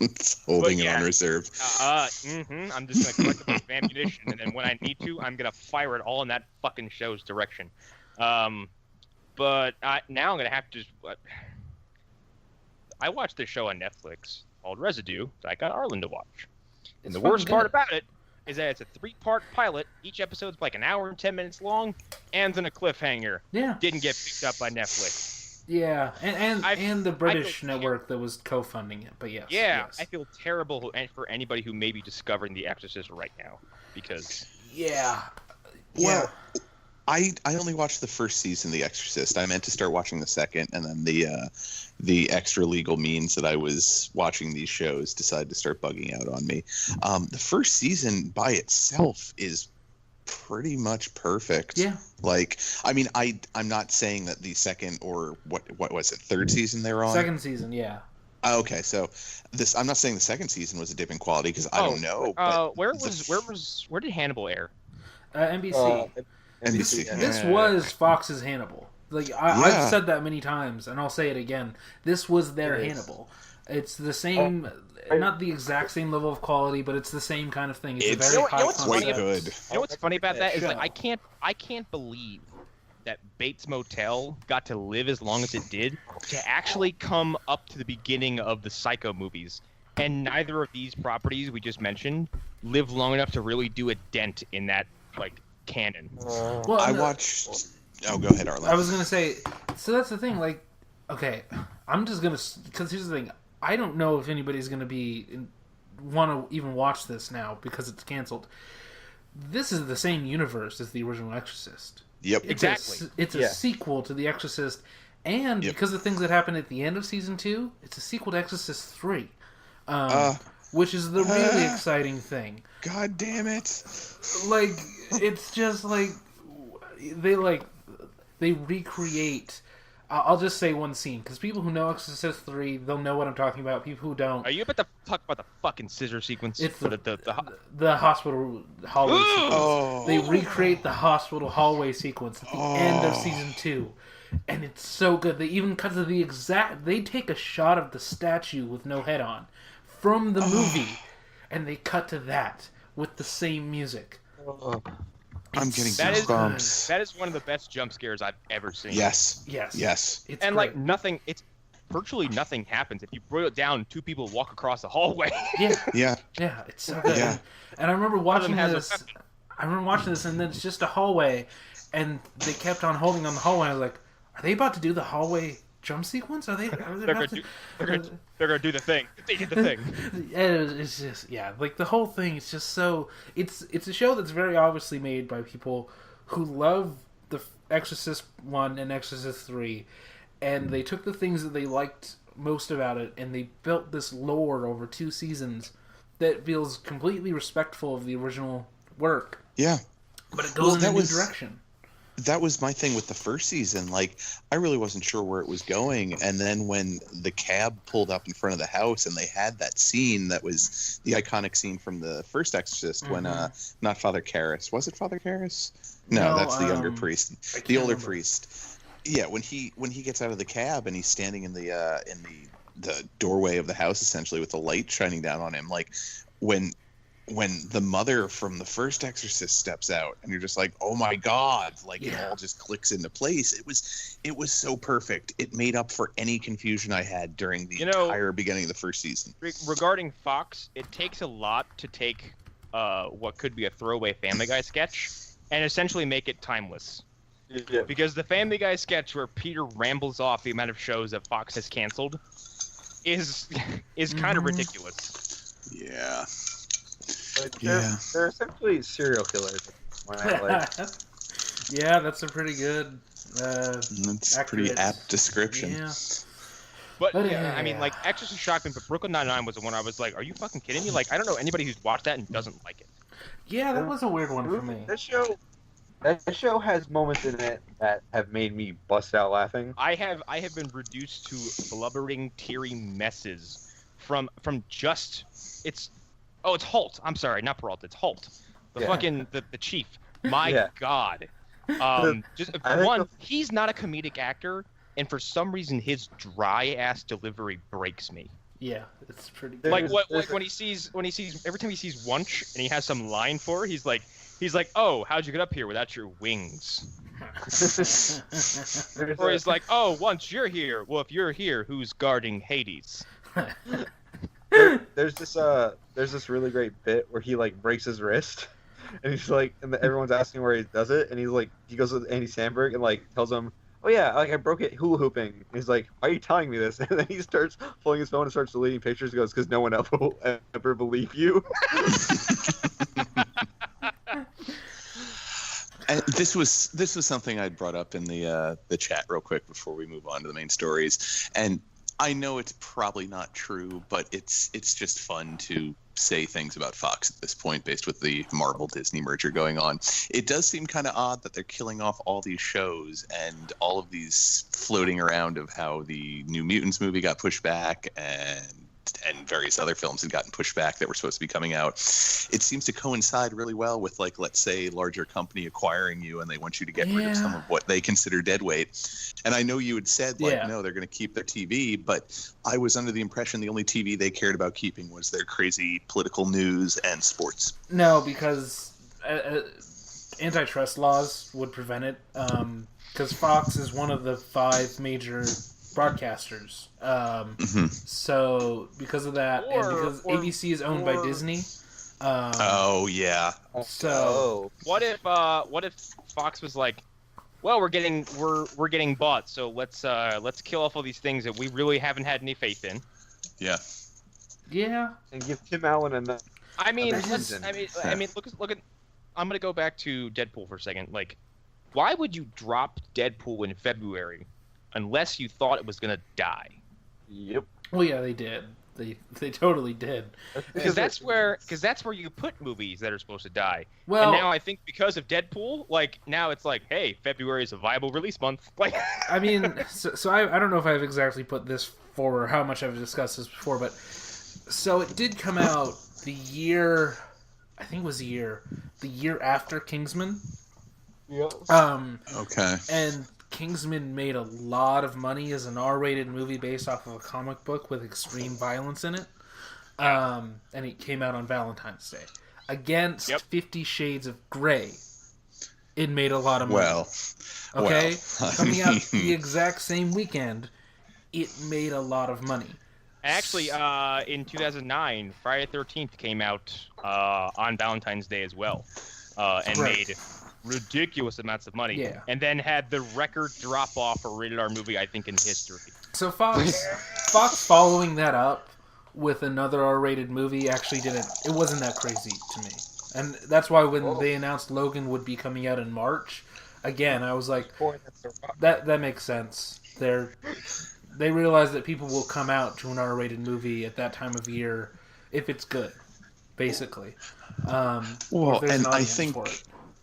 It's holding But it yeah. on reserve. I'm just gonna collect a bunch of ammunition, and then when I need to, I'm gonna fire it all in that fucking show's direction. But now I'm gonna have to. I watched this show on Netflix called Residue that I got Arlen to watch. And the worst part about it is that it's a 3-part pilot. Each episode's like an hour and 10 minutes long, ends in a cliffhanger. Yeah. Didn't get picked up by Netflix. Yeah, and the British feel- network that was co-funding it, but yes. Yeah, yes. I feel terrible for anybody who may be discovering The Exorcist right now, because Yeah. Well, I only watched the first season of The Exorcist. I meant to start watching the second, and then the extra legal means that I was watching these shows decided to start bugging out on me. The first season by itself is pretty much perfect. Yeah. Like, I mean, I'm not saying that the second or what was it, third season they were on? Second season, yeah. Okay, so I'm not saying the second season was a dip in quality because I don't know. But where did Hannibal air? NBC. NBC. yeah. This was Fox's Hannibal. Like Yeah. I've said that many times, and I'll say it again. This was their It is. Hannibal. It's the same, not the exact same level of quality, but it's the same kind of thing. It's a It's very You know high what's quite funny concept. good. You know what's funny about that is Show. that I can't believe that Bates Motel got to live as long as it did to actually come up to the beginning of the Psycho movies, and neither of these properties we just mentioned live long enough to really do a dent in that like canon. Well, I no, watched. Oh, go ahead, Arlen. I was gonna say, so that's the thing. Like, okay, I'm just gonna, because here's the thing. I don't know if anybody's gonna want to even watch this now because it's canceled. This is the same universe as the original Exorcist. Yep. Exactly. It's a sequel to The Exorcist, and because of things that happened at the end of season 2, it's a sequel to Exorcist 3, which is the really exciting thing. God damn it! Like, it's just like they recreate. I'll just say one scene, because people who know Exorcist 3, they'll know what I'm talking about. People who don't... Are you about to talk about the fucking scissor sequence? It's the hospital hallway sequence. Oh. They recreate the hospital hallway sequence at the end of season 2. And it's so good. They even cut to the exact... They take a shot of the statue with no head on from the movie, and they cut to that with the same music. I'm getting goosebumps. That is one of the best jump scares I've ever seen. Yes. It's and great. like virtually nothing happens. If you boil it down, 2 people walk across the hallway. Yeah, it's so good. Yeah. And I remember watching this. And then it's just a hallway, and they kept on holding on the hallway. I was like, are they about to do the hallway jump sequence? They're gonna do the thing. They did the thing. It's just like the whole thing is just so. It's a show that's very obviously made by people who love the Exorcist 1 and Exorcist 3, and they took the things that they liked most about it, and they built this lore over 2 seasons that feels completely respectful of the original work. Yeah, but it goes in a new direction. That was my thing with the first season. Like, I really wasn't sure where it was going. And then when the cab pulled up in front of the house and they had that scene that was the iconic scene from the first Exorcist when, not Father Karras. Was it Father Karras? No, that's the younger priest. The older priest. Yeah, when he gets out of the cab and he's standing in the doorway of the house, essentially, with the light shining down on him. Like, when the mother from the first Exorcist steps out, and you're just like, oh my God, like it all just clicks into place. It was so perfect. It made up for any confusion I had during the entire beginning of the first season. Regarding Fox, it takes a lot to take what could be a throwaway Family Guy sketch and essentially make it timeless. Yeah. Because the Family Guy sketch where Peter rambles off the amount of shows that Fox has canceled is kind of ridiculous. Yeah. They're essentially serial killers. Yeah, that's a pretty good. That's a pretty apt description. Yeah. But I mean, like, Exorcist shocked me, but Brooklyn Nine-Nine was the one I was like, are you fucking kidding me? Like, I don't know anybody who's watched that and doesn't like it. Yeah, that was a weird one for me. That show has moments in it that have made me bust out laughing. I have been reduced to blubbering, teary messes from just it's Holt. I'm sorry, not Peralta. It's Holt. The chief. My God. He's not a comedic actor, and for some reason his dry ass delivery breaks me. Yeah, it's pretty good. Like when he sees every time he sees Wunsch and he has some line for her, he's like, oh, how'd you get up here without your wings? Or he's like, oh, Wunsch, you're here. Well, if you're here, who's guarding Hades? There's this really great bit where he like breaks his wrist, and he's like, and everyone's asking where he does it, and he goes with Andy Samberg and like tells him, oh yeah, like I broke it hula hooping. And he's like, why are you telling me this? And then he starts pulling his phone and starts deleting pictures. He goes, because no one else will ever believe you. And this was something I'd brought up in the chat real quick before we move on to the main stories, and I know it's probably not true, but it's just fun to say things about Fox at this point based with the Marvel-Disney merger going on. It does seem kind of odd that they're killing off all these shows and all of these floating around of how the New Mutants movie got pushed back and various other films had gotten pushed back that were supposed to be coming out. It seems to coincide really well with, like, let's say, larger company acquiring you and they want you to get rid of some of what they consider dead weight. And I know you had said, like, no, they're going to keep their TV, but I was under the impression the only TV they cared about keeping was their crazy political news and sports. No, because antitrust laws would prevent it, because Fox is one of the 5 major broadcasters. So because of that, and because ABC is owned by Disney. So what if Fox was like, well, we're getting bought, so let's kill off all these things that we really haven't had any faith in. Yeah. And give Tim Allen enough. I mean, look at. I'm gonna go back to Deadpool for a second. Like, why would you drop Deadpool in February unless you thought it was gonna die? Yep. Well, yeah, they did. They totally did. Because that's where you put movies that are supposed to die. Well, and now I think because of Deadpool, like now it's like, hey, February is a viable release month. Like, I mean, so I don't know if I've exactly put this forward or how much I've discussed this before, but so it did come out the year, I think it was the year after Kingsman. Yep. Okay. And Kingsman made a lot of money as an R-rated movie based off of a comic book with extreme violence in it. And it came out on Valentine's Day. Against 50 Shades of Grey, it made a lot of money. Okay? Coming out the exact same weekend, it made a lot of money. actually, in 2009, Friday the 13th came out on Valentine's Day as well, and made ridiculous amounts of money. Yeah. And then had the record drop off for a rated R movie, I think, in history. So Fox following that up with another R-rated movie actually it wasn't that crazy to me. And that's why when they announced Logan would be coming out in March, again, I was like, that makes sense. They realize that people will come out to an R-rated movie at that time of year if it's good, basically. Well, and I think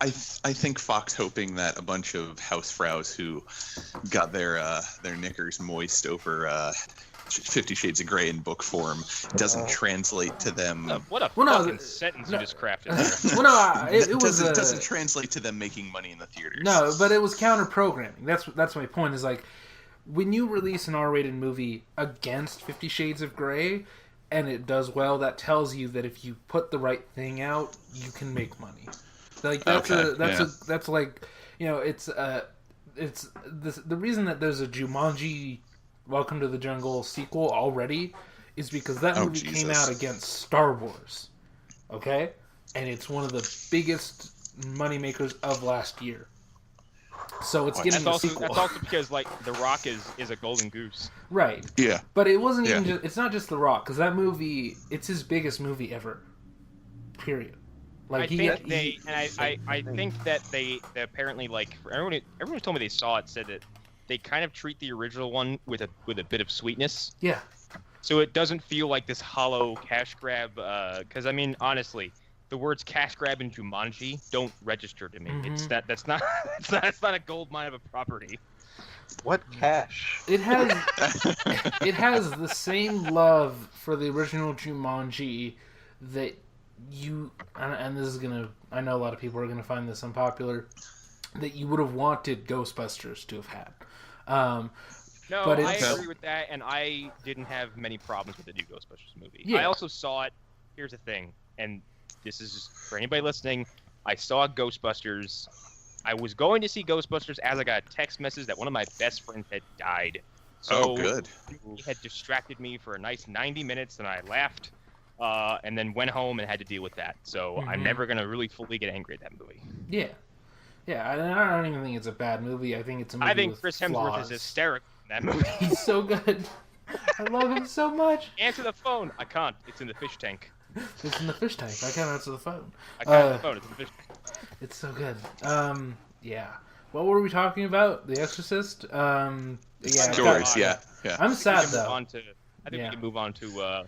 I think Fox hoping that a bunch of housefraus who got their knickers moist over 50 Shades of Grey in book form doesn't translate to them. What a fucking sentence you just crafted there. It doesn't translate to them making money in the theaters. No, but it was counter programming. That's my point. Is like when you release an R-rated movie against 50 Shades of Grey and it does well, that tells you that if you put the right thing out, you can make money. Like that's like, you know, it's the reason that there's a Jumanji Welcome to the Jungle sequel already is because that movie came out against Star Wars. Okay? And it's one of the biggest moneymakers of last year. So it's getting a sequel. That's also because, like, The Rock is a golden goose. Right. Yeah. But it wasn't even just, it's not just The Rock, because that movie, it's his biggest movie ever. Period. Like I think that they apparently, like, everyone who told me they saw it said that they kind of treat the original one with a bit of sweetness. Yeah. So it doesn't feel like this hollow cash grab. Because I mean, honestly, the words cash grab and Jumanji don't register to me. Mm-hmm. That's not a gold mine of a property. What cash? It has the same love for the original Jumanji that you, and this is gonna, I know a lot of people are gonna find this unpopular, that you would have wanted Ghostbusters to have had. No, but I agree with that, and I didn't have many problems with the new Ghostbusters movie. Yeah. I also saw it. Here's the thing, and this is just for anybody listening. I saw Ghostbusters. I was going to see Ghostbusters as I got a text message that one of my best friends had died. So good. It had distracted me for a nice 90 minutes, and I laughed, and then went home and had to deal with that. So I'm never going to really fully get angry at that movie. Yeah. Yeah, I don't even think it's a bad movie. I think it's a movie I think with Chris flaws. Hemsworth is hysterical in that movie. He's so good. I love him so much. Answer the phone. I can't. It's in the fish tank. It's in the fish tank. I can't answer the phone. I can't answer the phone. It's in the fish tank. It's so good. Yeah. What were we talking about? The Exorcist? Yeah. Stories, yeah. I'm sad, I think we can move on to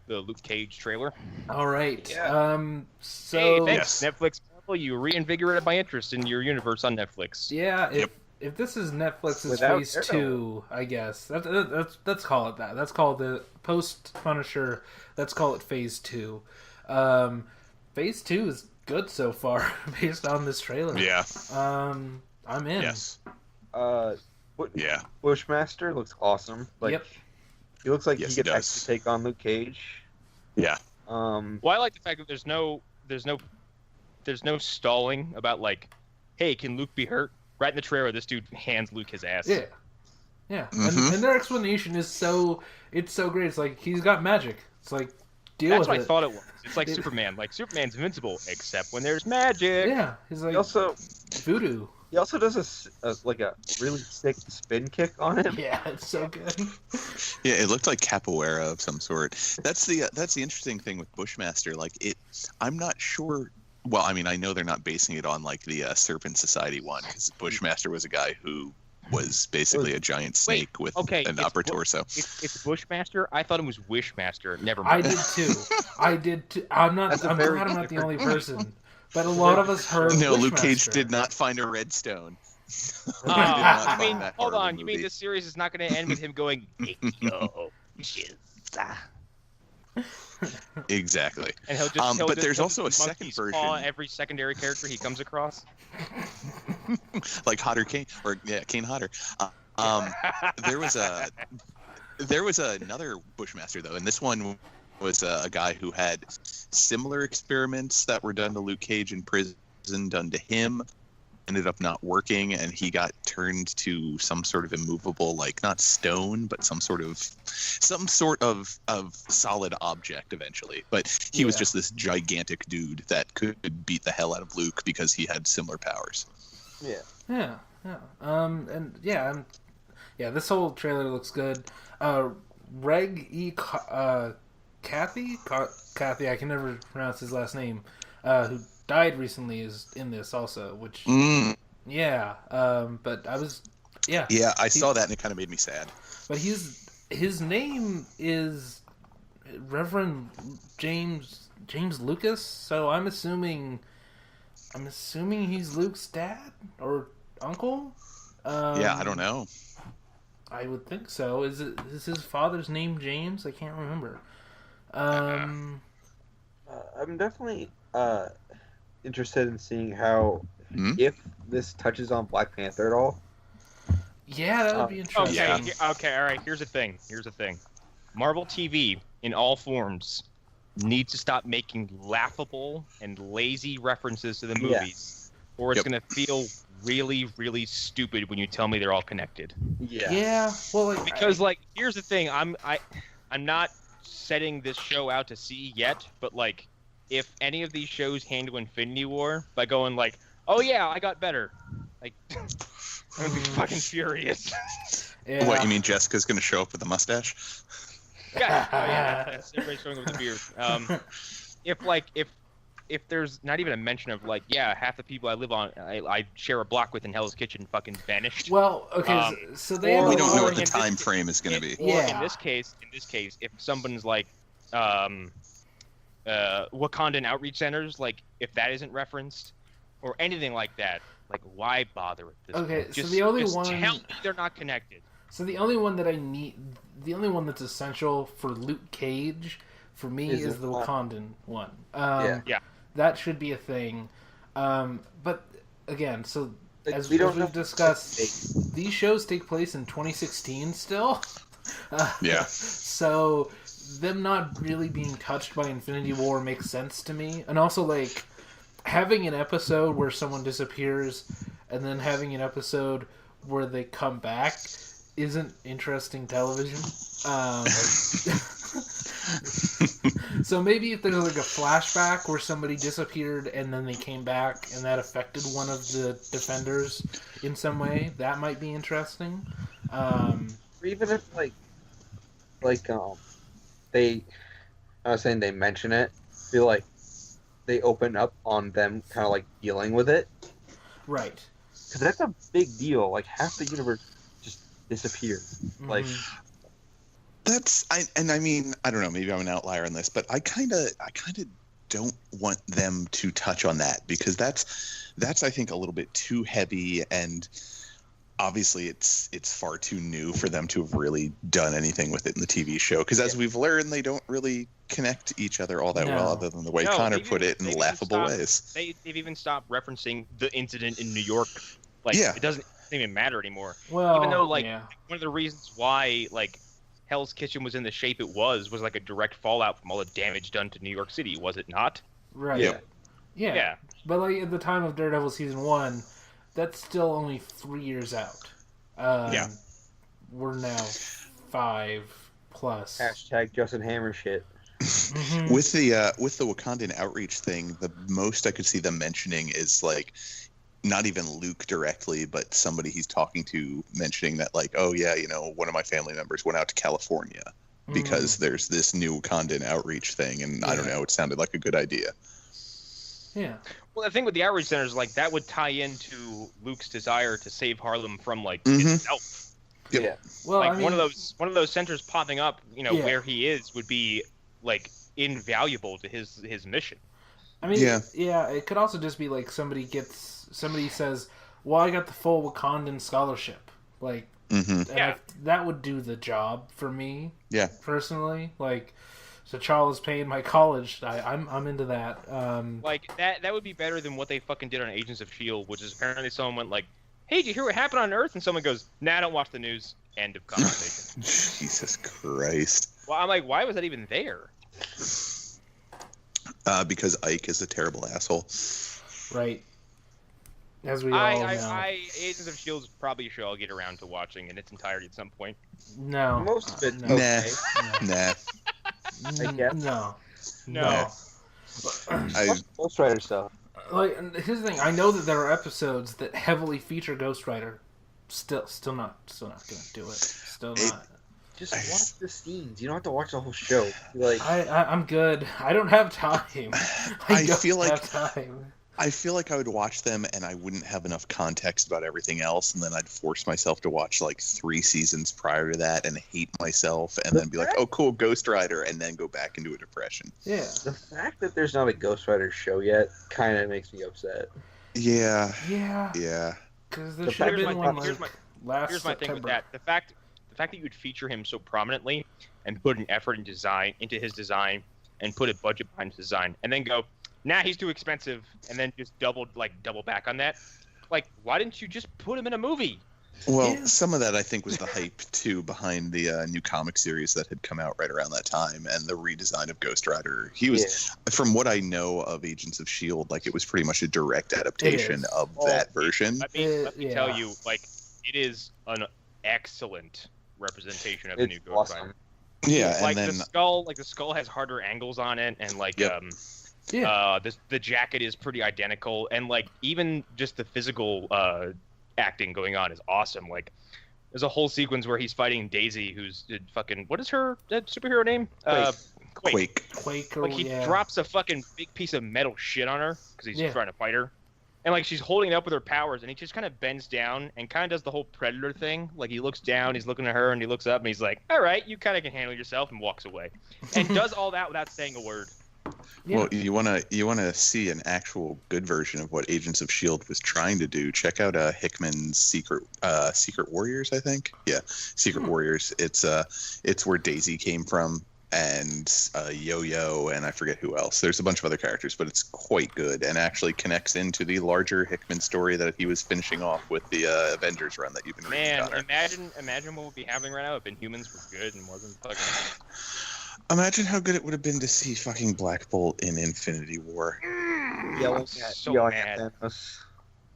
the Luke Cage trailer. All right. Yeah. So... Hey, thanks, Netflix. You reinvigorated my interest in your universe on Netflix. Yeah, if this is Netflix's Phase 2, I guess. Let's call it that. Let's call the post-Punisher, let's call it Phase 2. Phase 2 is good so far, based on this trailer. Yeah. I'm in. Yes. Bushmaster looks awesome. Like, he looks like he could actually take on Luke Cage. Yeah. Well, I like the fact that there's no stalling about, like, hey, can Luke be hurt? Right in the trailer, this dude hands Luke his ass. Yeah. Yeah. And their explanation is it's so great. It's like, he's got magic. It's like, deal with it. That's what I thought it was. It's like Superman. Like, Superman's invincible, except when there's magic. Yeah. He's like, voodoo. He also does a really sick spin kick on him. Yeah, it's so good. Yeah, it looked like capoeira of some sort. That's the interesting thing with Bushmaster. Like, I'm not sure Well, I mean, I know they're not basing it on like the Serpent Society one, because Bushmaster was a guy who was basically a giant snake with an upper torso. It's Bushmaster. I thought it was Wishmaster. Never I mind. did too. I'm glad I'm not the only person. But a lot of us heard. No, Wishmaster. Luke Cage did not find a redstone. I mean, hold on. You mean this series is not going to end with him going, yo, Exactly. And he'll but just there's also a monkey's second version. paw every secondary character he comes across. Like Hodder Kane, or Kane Hodder. There was another Bushmaster though, and this one was a guy who had similar experiments that were done to Luke Cage in prison done to him. Ended up not working, and he got turned to some sort of immovable, like not stone, but some sort of solid object eventually. But he was just this gigantic dude that could beat the hell out of Luke because he had similar powers. Yeah. This whole trailer looks good. Kathy, I can never pronounce his last name, who died recently, is in this also, which but I was I saw that and it kind of made me sad. But his name is Reverend James Lucas, so I'm assuming he's Luke's dad or uncle. I don't know. I would think so. Is his father's name James? I can't remember. I'm definitely interested in seeing how if this touches on Black Panther at all. Yeah, that would be interesting. Okay, all right. Here's the thing. Marvel TV in all forms needs to stop making laughable and lazy references to the movies, or it's gonna feel really, really stupid when you tell me they're all connected. Yeah. Well, because here's the thing. I'm not setting this show out to see yet, but if any of these shows handle Infinity War by going oh yeah, I got better, I'm gonna be fucking furious. Yeah. What, you mean Jessica's gonna show up with a mustache? Yeah, everybody's showing up with a beard. If there's not even a mention of half the people I live on, I share a block with in Hell's Kitchen fucking vanished. Well, okay, so we don't know what the time frame is going to be. Yeah. In this case, if someone's Wakandan outreach centers, if that isn't referenced or anything like that, why bother with this? Okay, so the only one tell me they're not connected. So the only one that's essential for Luke Cage for me is the Wakandan one. That should be a thing. But again, so as we've discussed, these shows take place in 2016 still. So them not really being touched by Infinity War makes sense to me. And also, having an episode where someone disappears and then having an episode where they come back isn't interesting television. So maybe if there's a flashback where somebody disappeared and then they came back and that affected one of the defenders in some way, that might be interesting. Or even if they, I was saying they mention it, feel like they open up on them kind of dealing with it. Right. Because that's a big deal. Half the universe just disappeared. Mm-hmm. I mean, I don't know, maybe I'm an outlier on this, but I kind of don't want them to touch on that, because that's I think a little bit too heavy, and obviously it's far too new for them to have really done anything with it in the TV show, because as we've learned, they don't really connect each other all that well, other than the way Connor put it, in laughable ways. They've even stopped referencing the incident in New York. It doesn't even matter anymore. Well, even though one of the reasons why Hell's Kitchen was in the shape it was a direct fallout from all the damage done to New York City, was it not? Right. Yeah. But at the time of Daredevil season 1, that's still only 3 years out. We're now 5+. Hashtag Justin Hammer shit. Mm-hmm. With the Wakandan outreach thing, the most I could see them mentioning is not even Luke directly, but somebody he's talking to mentioning that one of my family members went out to California because there's this new Wakandan outreach thing, and I don't know, it sounded like a good idea. Yeah. Well, the thing with the outreach center is like that would tie into Luke's desire to save Harlem from like Mhm. himself. Yep. Yeah. Well, Like I mean, one of those centers popping up, Yeah. where he is would be like invaluable to his mission. I mean, Yeah. it could also just be like somebody says, "Well, I got the full Wakandan scholarship," like, Mhm. and that would do the job for me. Yeah. Personally, like, so Charles paying my college, I'm into that. Like that would be better than what they fucking did on Agents of S.H.I.E.L.D., which is apparently someone went like, "Hey, did you hear what happened on Earth?" And someone goes, "Nah, I don't watch the news." End of conversation. Jesus Christ. Well, I'm like, why was that even there? Because Ike is a terrible asshole. Right. As we all know. Agents of S.H.I.E.L.D. is probably a show I'll get around to watching in its entirety at some point. No. Most of it. No. Okay. Nah. I guess. No. No. Ghost Rider stuff. Like, and here's the thing. I know that there are episodes that heavily feature Ghost Rider. Still not gonna do it. Still not. Just watch the scenes. You don't have to watch the whole show. Like, I'm good. I don't have time. I don't feel like have time. I feel like I would watch them and I wouldn't have enough context about everything else, and then I'd force myself to watch like 3 seasons prior to that and hate myself, and then be like, "Oh, cool, Ghost Rider," and then go back into a depression. Yeah. the fact that there's not a Ghost Rider show yet kind of makes me upset. Yeah. Yeah. Yeah. Because there The should have fact- been one like last Here's my September. thing with that. The fact that you would feature him so prominently and put an effort into his design and put a budget behind his design, and then go, "Nah, he's too expensive," and then just double back on that. Like, why didn't you just put him in a movie? Well, Yeah. some of that I think was the hype too behind the new comic series that had come out right around that time, and the redesign of Ghost Rider. He was, from what I know of Agents of S.H.I.E.L.D., like it was pretty much a direct adaptation of that version. Let me tell you, like, it is an excellent representation of the new It's Ghost awesome. Rider. Yeah, Like and then the skull has harder angles on it, and like Yep. the jacket is pretty identical, and like even just the physical acting going on is awesome. Like there's a whole sequence where he's fighting Daisy, who's fucking, what is her superhero name? Quake. Quake or Like he drops a fucking big piece of metal shit on her because he's trying to fight her, and like she's holding it up with her powers, and he just kind of bends down and kind of does the whole Predator thing. Like he looks down, he's looking at her, and he looks up, and he's like, "All right, you kind of can handle yourself," and walks away, and does all that without saying a word. Yeah. Well, you wanna see an actual good version of what Agents of S.H.I.E.L.D. was trying to do. Check out Hickman's Secret Warriors, I think. Yeah, Secret Warriors. It's where Daisy came from, and Yo-Yo, and I forget who else. There's a bunch of other characters, but it's quite good and actually connects into the larger Hickman story that he was finishing off with the Avengers run that you've been reading. Man, Connor. imagine what we'd be having right now if Inhumans were good and wasn't fucking. Imagine how good it would have been to see fucking Black Bolt in Infinity War. I'm so mad. Thanos.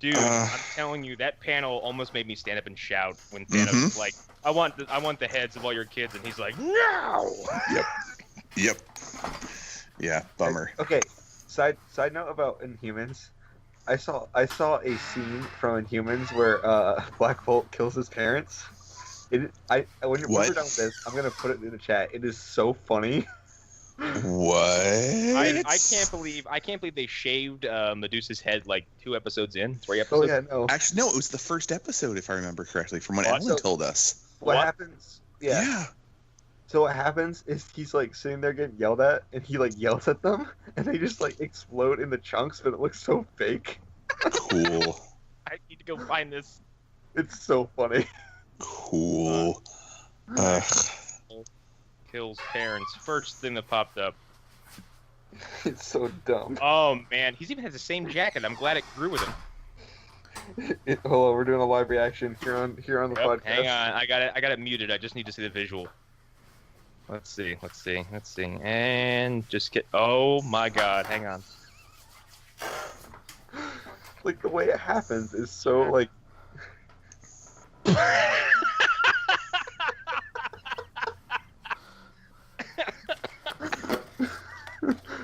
Dude, I'm telling you, that panel almost made me stand up and shout when Thanos was like, I want the heads of all your kids," and he's like, "No!" Yep. Yeah, bummer. Okay, side note about Inhumans. I saw a scene from Inhumans where Black Bolt kills his parents. When we're done with this, I'm gonna put it in the chat. It is so funny. What? I can't believe they shaved Medusa's head like 2 episodes in, 3 episodes. Oh yeah, no. Actually, no, it was the first episode, if I remember correctly, from what Ellen told us. What happens? Yeah. So what happens is he's like sitting there getting yelled at, and he like yells at them, and they just like explode into chunks, but it looks so fake. Cool. I need to go find this. It's so funny. Cool. Kills parents. First thing that popped up. It's so dumb. Oh man, he's even has the same jacket. I'm glad it grew with him. Hold on, we're doing a live reaction here on the podcast. Hang on, I got it muted. I just need to see the visual. Let's see, and just get. Oh my God, hang on. Like the way it happens is so like.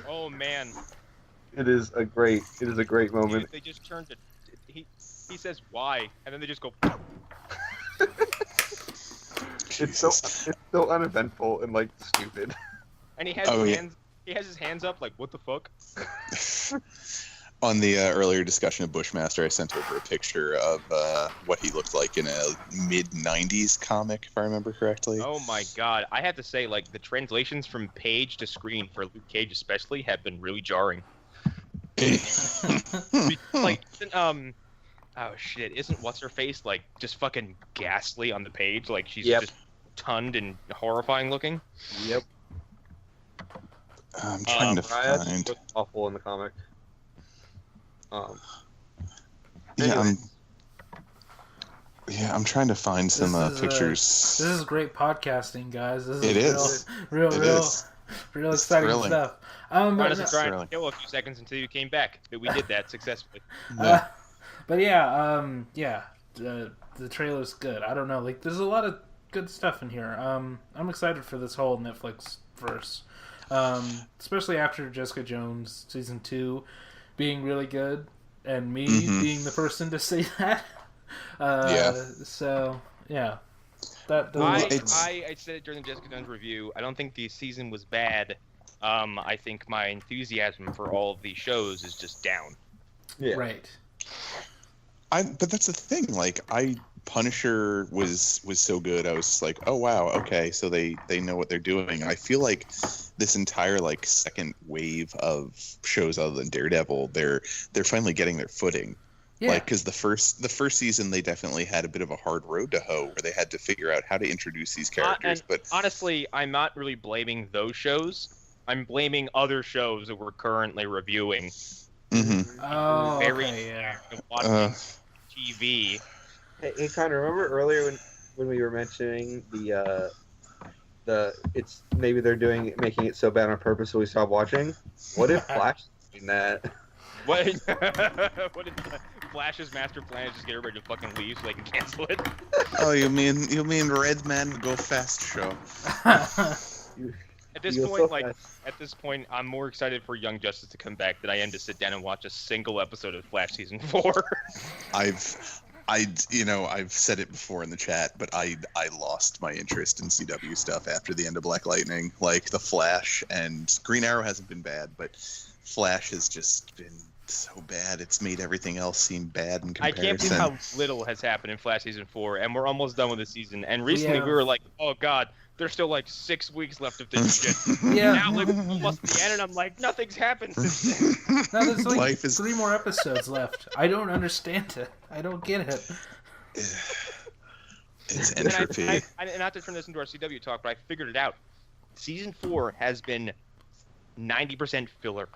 Oh man. It is a great moment. Dude, they just turned to. He says why, and then they just go. It's so uneventful and like stupid. And he has his hands. He has his hands up like, what the fuck? On the earlier discussion of Bushmaster, I sent over a picture of what he looked like in a mid-'90s comic, if I remember correctly. Oh my god. I have to say, like, the translations from page to screen for Luke Cage especially have been really jarring. Like, oh shit, isn't what's-her-face, like, just fucking ghastly on the page? Like, she's just tunned and horrifying looking? Yep. I'm trying to find... Looks awful in the comic. I'm trying to find some pictures. This is great podcasting, guys. This It is real exciting thrilling. stuff. Honestly, trying thrilling. to kill a few seconds until you came back, but we did that successfully. Yeah. But yeah, the trailer's good. I don't know, like, there's a lot of good stuff in here. I'm excited for this whole Netflix verse, especially after Jessica Jones season 2 being really good, and me being the person to say that. So yeah, I said it during the Jessica Jones review. I don't think the season was bad. I think my enthusiasm for all of these shows is just down. Yeah. Right. But that's the thing. Like, Punisher was so good. I was like, oh wow, okay, so they know what they're doing. I feel like this entire like second wave of shows other than Daredevil, they're finally getting their footing. Yeah. Like, because the first season they definitely had a bit of a hard road to hoe, where they had to figure out how to introduce these characters. But honestly, I'm not really blaming those shows. I'm blaming other shows that we're currently reviewing. Oh, Very okay, yeah. watching TV. Hey, Connor, remember earlier when we were mentioning the it's maybe they're making it so bad on purpose so we stop watching? What if Flash is doing that? What if Flash's master plan is just get everybody to fucking leave so they can cancel it? oh, you mean Red Man Go Fast show? At this You're point, so at this point, I'm more excited for Young Justice to come back than I am to sit down and watch a single episode of Flash season 4. I've said it before in the chat, but I lost my interest in CW stuff after the end of Black Lightning. Like, the Flash and Green Arrow hasn't been bad, but Flash has just been so bad. It's made everything else seem bad in comparison. I can't believe how little has happened in Flash season 4, and we're almost done with the season. And recently we were like, oh god, there's still like 6 weeks left of this shit. Yeah. Now like almost the end, and I'm like, nothing's happened since then. No, there's like Life is... 3 more episodes left. I don't understand it. I don't get it. It's entropy. And not to turn this into our CW talk, but I figured it out. Season 4 has been 90% filler.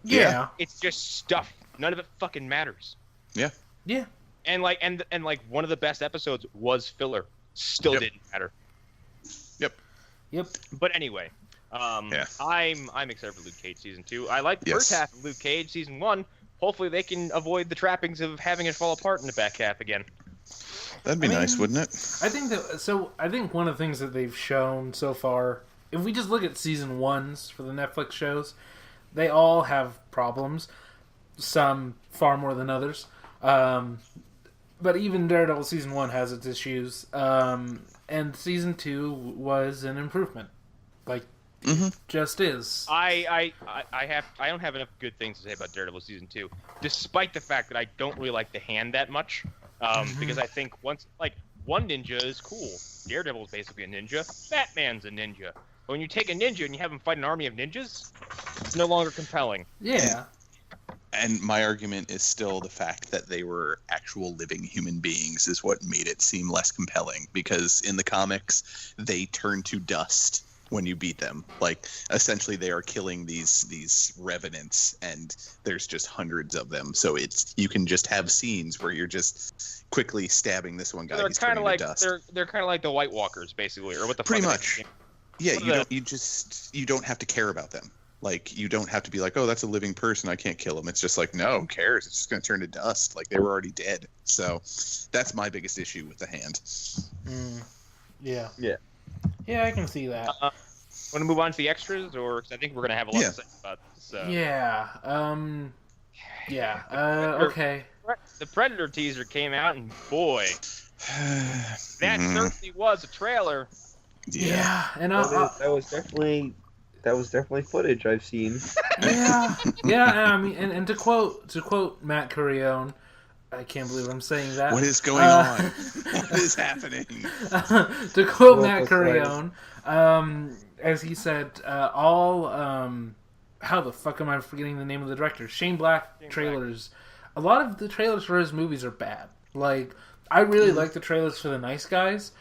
Yeah. It's just stuff. None of it fucking matters. Yeah. Yeah. And like one of the best episodes was filler. Still didn't matter. Yep. But anyway, I'm excited for Luke Cage season 2. I like the first half of Luke Cage season 1. Hopefully they can avoid the trappings of having it fall apart in the back half again. That'd be nice, wouldn't it? I think one of the things that they've shown so far, if we just look at season 1s for the Netflix shows, they all have problems. Some far more than others. But even Daredevil season 1 has its issues. And season 2 was an improvement. Like, just is. I don't have enough good things to say about Daredevil season 2, despite the fact that I don't really like the hand that much. Because I think one ninja is cool. Daredevil is basically a ninja. Batman's a ninja. But when you take a ninja and you have him fight an army of ninjas, it's no longer compelling. Yeah. And my argument is still the fact that they were actual living human beings is what made it seem less compelling. Because in the comics, they turn to dust when you beat them. Like, essentially, they are killing these revenants, and there's just hundreds of them. So you can just have scenes where you're just quickly stabbing this one guy. They're kind of like dust. they're kind of like the White Walkers, basically, or what the pretty fuck much. Yeah, you don't have to care about them. Like, you don't have to be like, oh, that's a living person, I can't kill him. It's just like, no, who cares? It's just going to turn to dust. Like, they were already dead. So that's my biggest issue with the hand. Yeah. Yeah. Yeah, I can see that. Want to move on to the extras, or cause I think we're going to have a lot to say about this. Okay. The Predator teaser came out, and boy, that certainly was a trailer. Yeah, and that was definitely that was definitely footage I've seen. Yeah, yeah. I mean, and to quote Matt Curione, I can't believe I'm saying that. What is going on? What is happening? To quote Well, Matt that's right. Curione, as he said, how the fuck am I forgetting the name of the director? Shane Black trailers. A lot of the trailers for his movies are bad. Like, I really like the trailers for The Nice Guys,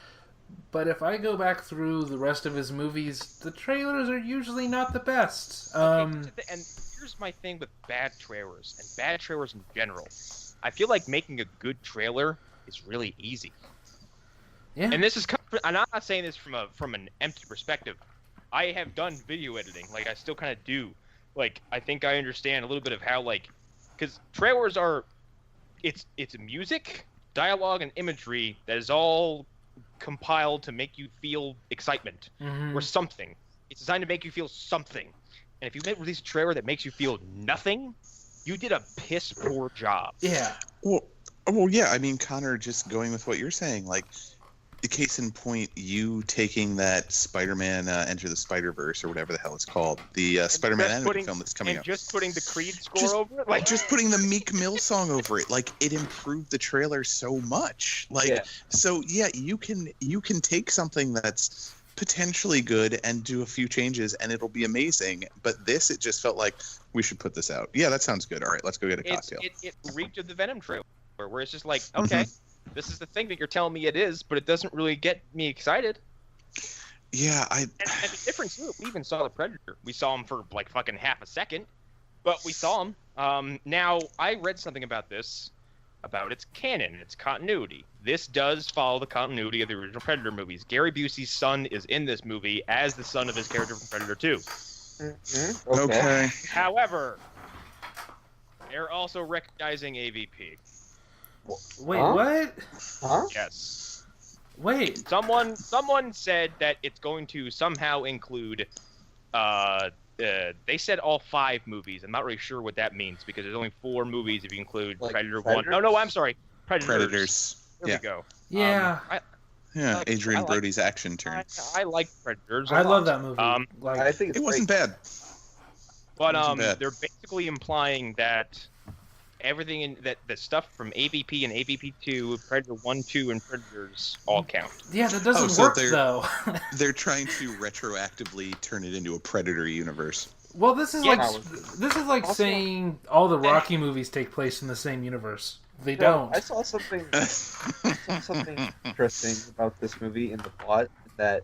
but if I go back through the rest of his movies, the trailers are usually not the best. And here's my thing with bad trailers, and bad trailers in general. I feel like making a good trailer is really easy. Yeah. And this is, I'm not saying this from an empty perspective. I have done video editing. Like, I still kind of do. Like, I think I understand a little bit of how, like, because trailers are, it's music, dialogue, and imagery that is all compiled to make you feel excitement or something. It's designed to make you feel something. And if you release a trailer that makes you feel nothing, you did a piss poor job. Yeah. Well, yeah. I mean, Connor, just going with what you're saying, like, the case in point, you taking that Spider-Man Enter the Spider-Verse or whatever the hell it's called, the Spider-Man animated film that's coming out. Just putting the Creed score over it? Like, just putting the Meek Mill song over it, like, it improved the trailer so much. Like, so yeah, you can take something that's potentially good and do a few changes and it'll be amazing. But this, it just felt like we should put this out. Yeah, that sounds good. All right, let's go get a cocktail. It reeked of the Venom trailer, where it's just like, okay. This is the thing that you're telling me it is, but it doesn't really get me excited. Yeah, And the difference, we even saw the Predator. We saw him for like fucking half a second, but we saw him. Now, I read something about this, about its canon, its continuity. This does follow the continuity of the original Predator movies. Gary Busey's son is in this movie as the son of his character from Predator 2. Okay. However, they're also recognizing AVP. Wait, what? Huh? Yes. Wait. Someone said that it's going to somehow include. They said all 5 movies. I'm not really sure what that means because there's only 4 movies if you include Like Predator 1. Predators? No, I'm sorry. Predators. There we go. Yeah. Adrian Brody's action turn. I like Predators. I love that movie. I think it's It wasn't great. bad. But wasn't bad. they're basically implying that everything in that the stuff from AVP and AVP2, Predator 1, 2, and Predators all count. Yeah, that doesn't so work they're- though. They're trying to retroactively turn it into a Predator universe. Well, this is Yeah. like Also- saying all the Rocky movies take place in the same universe. They Well, don't. I saw something interesting about this movie in the plot that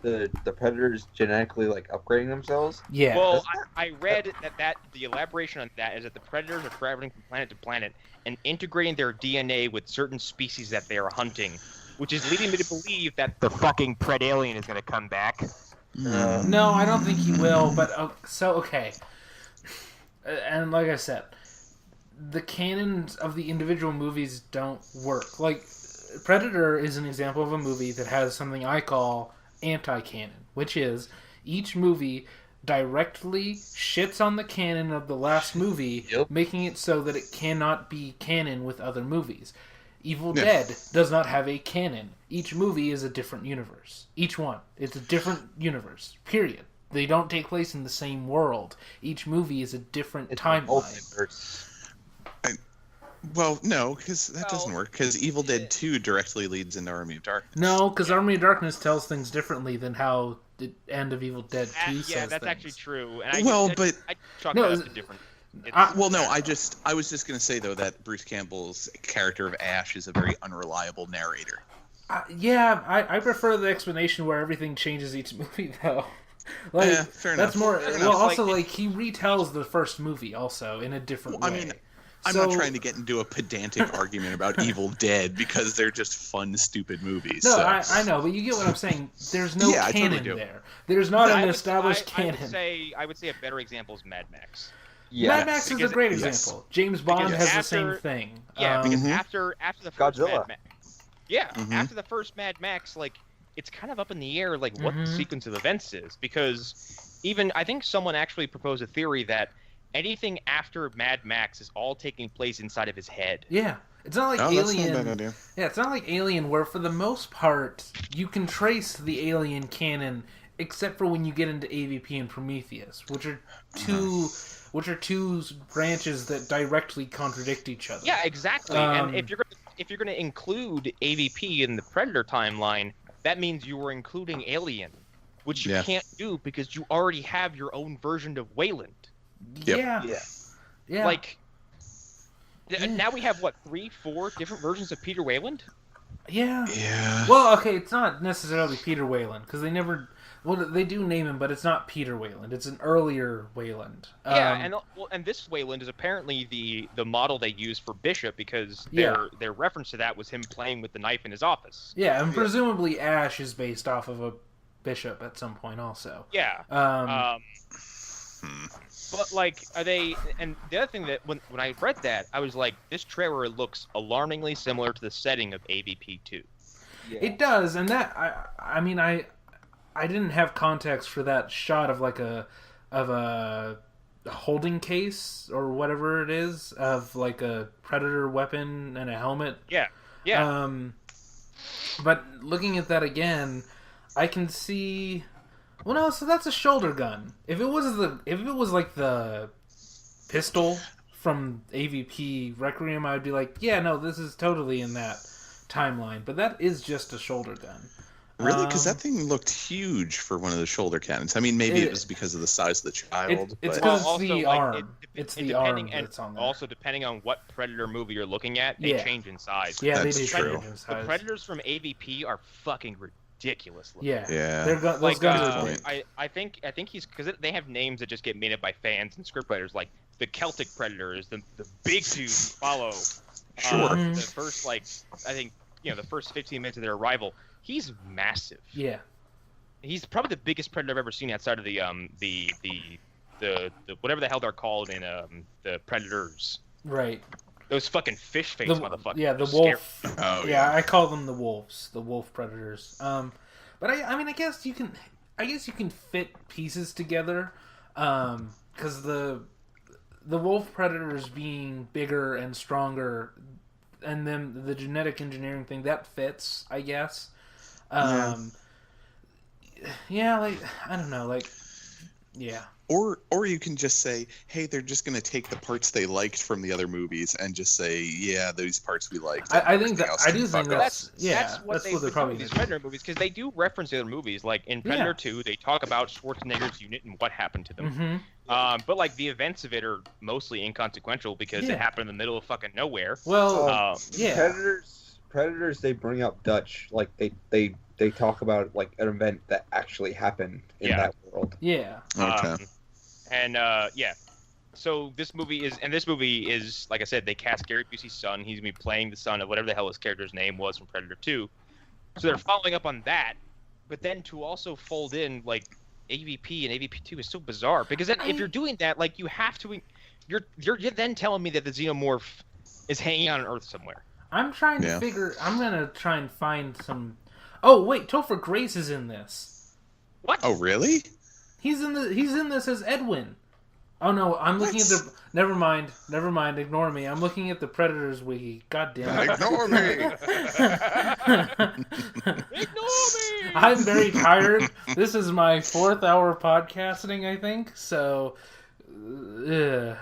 the Predators genetically like upgrading themselves. Yeah. Well, I read that the elaboration on that is that the Predators are traveling from planet to planet and integrating their DNA with certain species that they are hunting, which is leading me to believe that the fucking Predalien is going to come back. No, I don't think he will. But okay. And like I said, the canons of the individual movies don't work. Like, Predator is an example of a movie that has something I call anti-canon, which is each movie directly shits on the canon of the last movie, making it so that it cannot be canon with other movies. Evil Dead does not have a canon. Each movie is a different universe. Each one. It's a different universe. Period. They don't take place in the same world. Each movie is a different timeline. Multiverse. Well, no, because that doesn't work. Because Evil Dead 2 directly leads into Army of Darkness. No, because Army of Darkness tells things differently than how the end of Evil Dead 2 says Yeah, that's things. actually true. And I chalk No, that up to different. Well, no, I was just going to say, though, that Bruce Campbell's character of Ash is a very unreliable narrator. I prefer the explanation where everything changes each movie, though. Like, Yeah, fair that's enough. more. Fair Well, enough. also, like, he retells the first movie also in a different way. I mean, I'm not trying to get into a pedantic argument about Evil Dead because they're just fun, stupid movies. No, so. I know, but you get what I'm saying. There's no Yeah, I totally canon do. there. There's not an I would- established I canon. I would say a better example is Mad Max. Yeah. Mad Max is a Because- great yes. example. James Bond Because has the same after- thing. Yeah, because Mhm. after the first Godzilla. Mad Max, Mhm. after the first Mad Max, like it's kind of up in the air, like what the Mhm. sequence of events is, because even I think someone actually proposed a theory that anything after Mad Max is all taking place inside of his head. Yeah. It's not like Oh, that's not a Alien. bad idea. Yeah, it's not like Alien where for the most part you can trace the Alien canon except for when you get into AVP and Prometheus, which are two branches that directly contradict each other. Yeah, exactly. And if you're gonna include AVP in the Predator timeline, that means you were including Alien, which you can't do because you already have your own version of Wayland. Yeah. Like, now we have, what, 3-4 different versions of Peter Wayland? Yeah. Yeah. Well, okay, it's not necessarily Peter Wayland, because they never... Well, they do name him, but it's not Peter Wayland. It's an earlier Wayland. And this Wayland is apparently the model they used for Bishop, because their reference to that was him playing with the knife in his office. Yeah, and presumably Ash is based off of a Bishop at some point also. Yeah. But, like, are they... And the other thing that, when I read that, I was like, this trailer looks alarmingly similar to the setting of AVP2. Yeah. It does, and that... I mean, I didn't have context for that shot of, like, a holding case, or whatever it is, of, like, a Predator weapon and a helmet. Yeah. But looking at that again, I can see... Well, no, so that's a shoulder gun. If it was like the pistol from AVP Requiem, I'd be like, yeah, no, this is totally in that timeline. But that is just a shoulder gun. Really? Because that thing looked huge for one of the shoulder cannons. I mean, maybe it was because of the size of the child. It's but... because it's the arm. It's the arm that's on there. Also, depending on what Predator movie you're looking at, they change in size. Yeah, That's they do true. change in size. The Predators from AVP are fucking ridiculous looking. Yeah. Yeah. Those guns are big. I think he's, because they have names that just get made up by fans and scriptwriters, like the Celtic Predators, the big dudes who follow. Sure. The first, like, I think, the first 15 minutes of their arrival. He's massive. Yeah. He's probably the biggest Predator I've ever seen outside of the whatever the hell they're called in the Predators. Right. Those fucking fish face motherfuckers. Yeah, the wolf. Oh, yeah, I call them the wolves, the wolf predators. But I mean, I guess you can fit pieces together, because the wolf predators being bigger and stronger, and then the genetic engineering thing that fits, I guess. Yeah, like, I don't know, like, yeah. Or you can just say, hey, they're just going to take the parts they liked from the other movies and just say, yeah, those parts we liked. I think that I do think that's what what they're probably these Predator movies, because they do reference the other movies. Like in Predator 2, they talk about Schwarzenegger's unit and what happened to them. Mm-hmm. But like the events of it are mostly inconsequential because it happened in the middle of fucking nowhere. Well, Predators, they bring up Dutch, like they talk about like an event that actually happened in that world. Yeah. Okay. So this movie is, like I said, they cast Gary Busey's son. He's gonna be playing the son of whatever the hell his character's name was from Predator 2. So they're following up on that, but then to also fold in like AVP and AVP2 is so bizarre, because then if you're doing that, like, you have to, you're then telling me that the xenomorph is hanging out on Earth somewhere. I'm trying to figure. I'm gonna try and find some. Oh wait, Topher Grace is in this. What? Oh really? He's in this as Edwin. Oh no, I'm looking at the. Never mind. Ignore me. I'm looking at the Predators wiki. God damn it. Ignore me. Ignore me. I'm very tired. This is my 4th hour podcasting, I think. So, I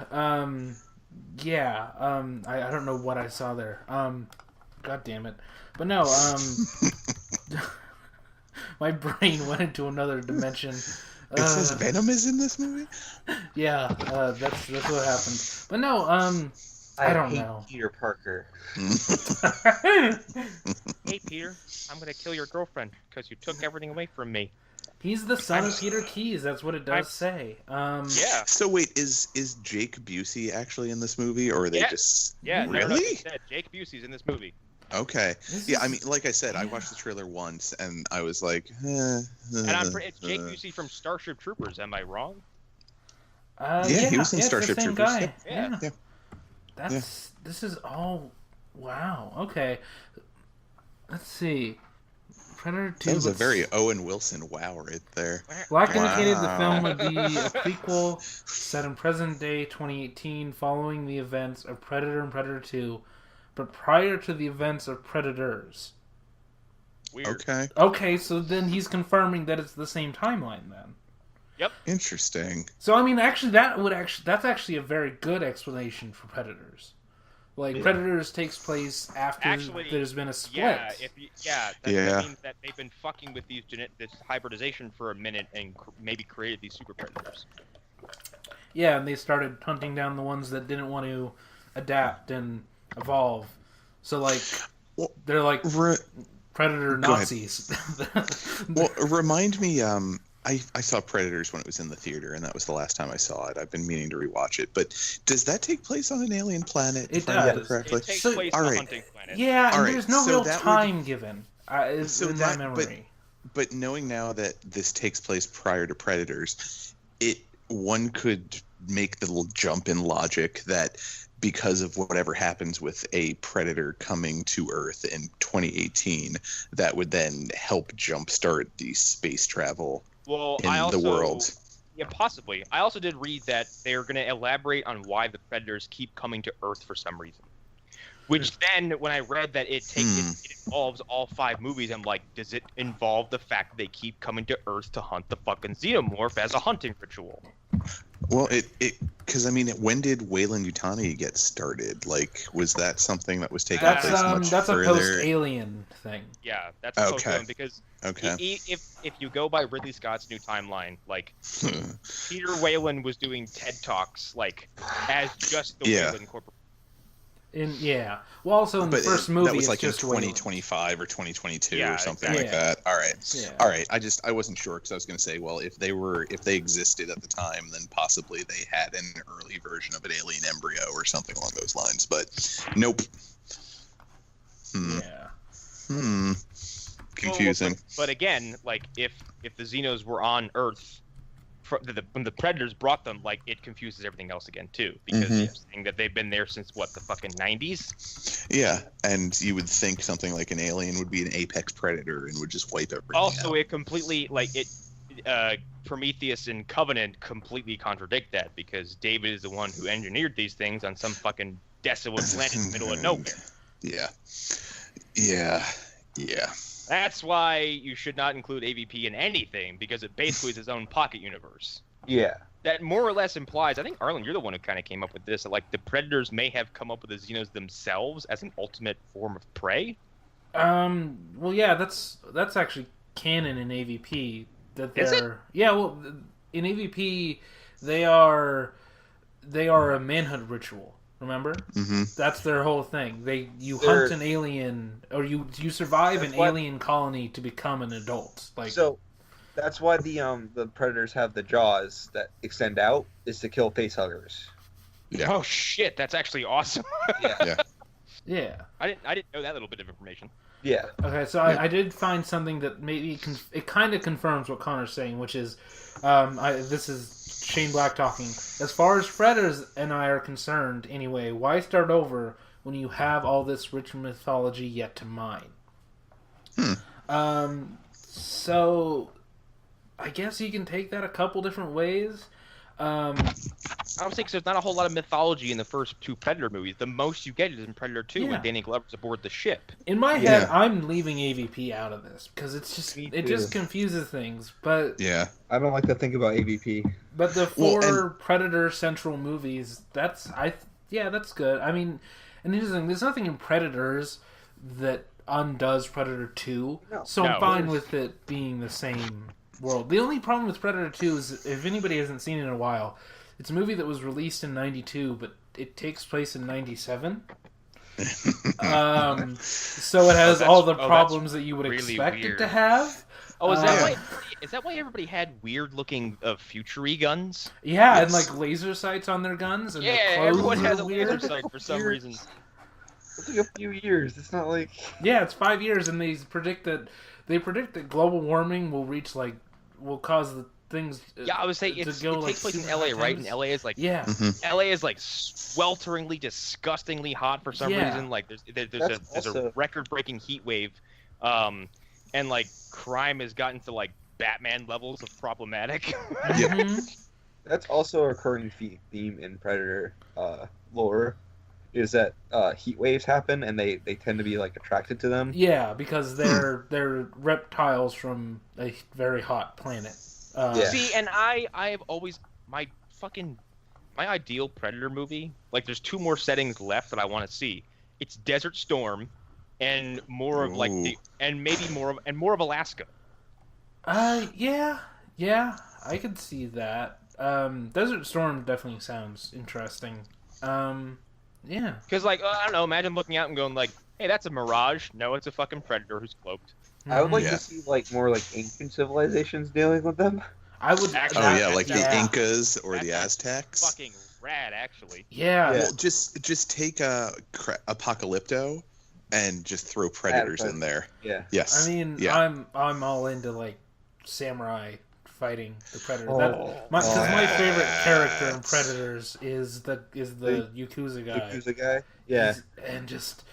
don't know what I saw there. God damn it. But no, my brain went into another dimension. It says Venom is in this movie? Yeah, that's what happened. But no, I don't know. Peter Parker. Hey, Peter, I'm going to kill your girlfriend because you took everything away from me. He's the son of Peter Keyes. That's what it does say. Yeah. So wait, is Jake Busey actually in this movie, or are they just... Yeah, really? Jake Busey's in this movie. Okay. Yeah, I mean, like I said, I watched the trailer once, and I was like, And it's Jake Busey from Starship Troopers, am I wrong? He was in Starship Troopers. Guy. Yeah. This is all... Wow. Okay. Let's see. Predator 2. That was a very Owen Wilson wow right there. Black indicated the film would be a prequel set in present day 2018 following the events of Predator and Predator 2, but prior to the events of Predators. Weird. Okay. So then he's confirming that it's the same timeline then. Yep. Interesting. So I mean, that's actually a very good explanation for Predators. Like Predators takes place after there's been a split. That means that they've been fucking with this hybridization for a minute and maybe created these super predators. Yeah, and they started hunting down the ones that didn't want to adapt and evolve. So like, they're like predator Nazis. Well, remind me. I saw Predators when it was in the theater, and that was the last time I saw it. I've been meaning to rewatch it. But does that take place on an alien planet? It does. It takes place on a hunting planet. Yeah, and there's no real time given. In my memory. But knowing now that this takes place prior to Predators, one could make the little jump in logic that because of whatever happens with a predator coming to Earth in 2018, that would then help jumpstart the space travel in the world. Yeah, possibly. I also did read that they're going to elaborate on why the predators keep coming to Earth for some reason. Which then, when I read that it involves all 5 movies, I'm like, does it involve the fact that they keep coming to Earth to hunt the fucking xenomorph as a hunting ritual? Well, because I mean, when did Weyland Yutani get started? Like, was that something that was taking place much that's further? That's a post-Alien thing. Yeah, that's a post-Alien because Okay. If you go by Ridley Scott's new timeline, like Peter Weyland was doing TED Talks like as just the Weyland Corporation. Well, also in the first movie, that was like in just 2025 or 2022 or something like that. Yeah. All right. I wasn't sure because I was going to say, well, if they existed at the time, then possibly they had an early version of an alien embryo or something along those lines. But nope. Confusing. But again, like if the Xenos were on Earth. When the Predators brought them, like, it confuses everything else again too, because you're saying that they've been there since what, the fucking 90s? Yeah, and you would think something like an alien would be an apex predator and would just wipe everything also out. It completely Prometheus and Covenant completely contradict that, because David is the one who engineered these things on some fucking desolate planet in the middle of nowhere. Yeah. That's why you should not include AVP in anything, because it basically is its own pocket universe. Yeah. That more or less implies, I think, Arlen, you're the one who kind of came up with this, that, like, the Predators may have come up with the Xenos themselves as an ultimate form of prey? Well, yeah, that's actually canon in AVP. Is it? Yeah, well, in AVP, they are a manhunt ritual. Remember? Mm-hmm. That's their whole thing. You hunt an alien, or you survive an alien colony to become an adult. Like, so that's why the Predators have the jaws that extend out, is to kill facehuggers. Yeah. Oh shit, that's actually awesome. Yeah. I didn't know that little bit of information. Yeah. Okay, so I did find something that maybe it kind of confirms what Connor's saying, which is, this is Shane Black talking. As far as Predators and I are concerned, anyway, why start over when you have all this rich mythology yet to mine? So I guess you can take that a couple different ways. I would say because there's not a whole lot of mythology in the first 2 Predator movies. The most you get is in Predator 2 when Danny Glover's aboard the ship. In my head, I'm leaving AVP out of this because it just confuses things. But yeah, I don't like to think about AVP. But the 4 Predator central movies, that's good. I mean, and interesting, there's nothing in Predators that undoes Predator 2, so I'm fine with it being the same world. The only problem with Predator 2 is, if anybody hasn't seen it in a while, it's a movie that was released in 92, but it takes place in 97. So it has all the problems that you would expect it to have. Oh, is that why everybody had weird-looking future-y guns? Yeah, and like laser sights on their guns. And everyone has a laser sight for some reason. It's like a few years. It's not like... Yeah, it's 5 years, and they predict that global warming will cause the things. Yeah, I would say it takes place in LA, right? And LA is like LA is like swelteringly, disgustingly hot for some reason. Like there's a record-breaking heat wave, and like crime has gotten to like Batman levels of problematic. That's also a recurring theme in Predator lore. is that heat waves happen and they tend to be like attracted to them. Yeah, because they're reptiles from a very hot planet. Yeah. See, and I have always my ideal Predator movie. Like, there's 2 more settings left that I want to see. It's Desert Storm, and more of like more of Alaska. Yeah, I could see that. Desert Storm definitely sounds interesting. Yeah. Because, like, I don't know, imagine looking out and going, like, hey, that's a mirage. No, it's a fucking predator who's cloaked. I would like Yeah. to see like more like ancient civilizations dealing with them. I would Actually, Oh yeah, like the yeah. Incas or That the sounds Aztecs. Fucking rad, actually. Yeah. Yeah. Well, just take Apocalypto and just throw predators in there. Yeah. Yes. I mean, yeah. I'm all into like samurai fighting the predator. Oh. Because my favorite character in Yes. Predators is the Yakuza guy. Yakuza guy. Yeah. And just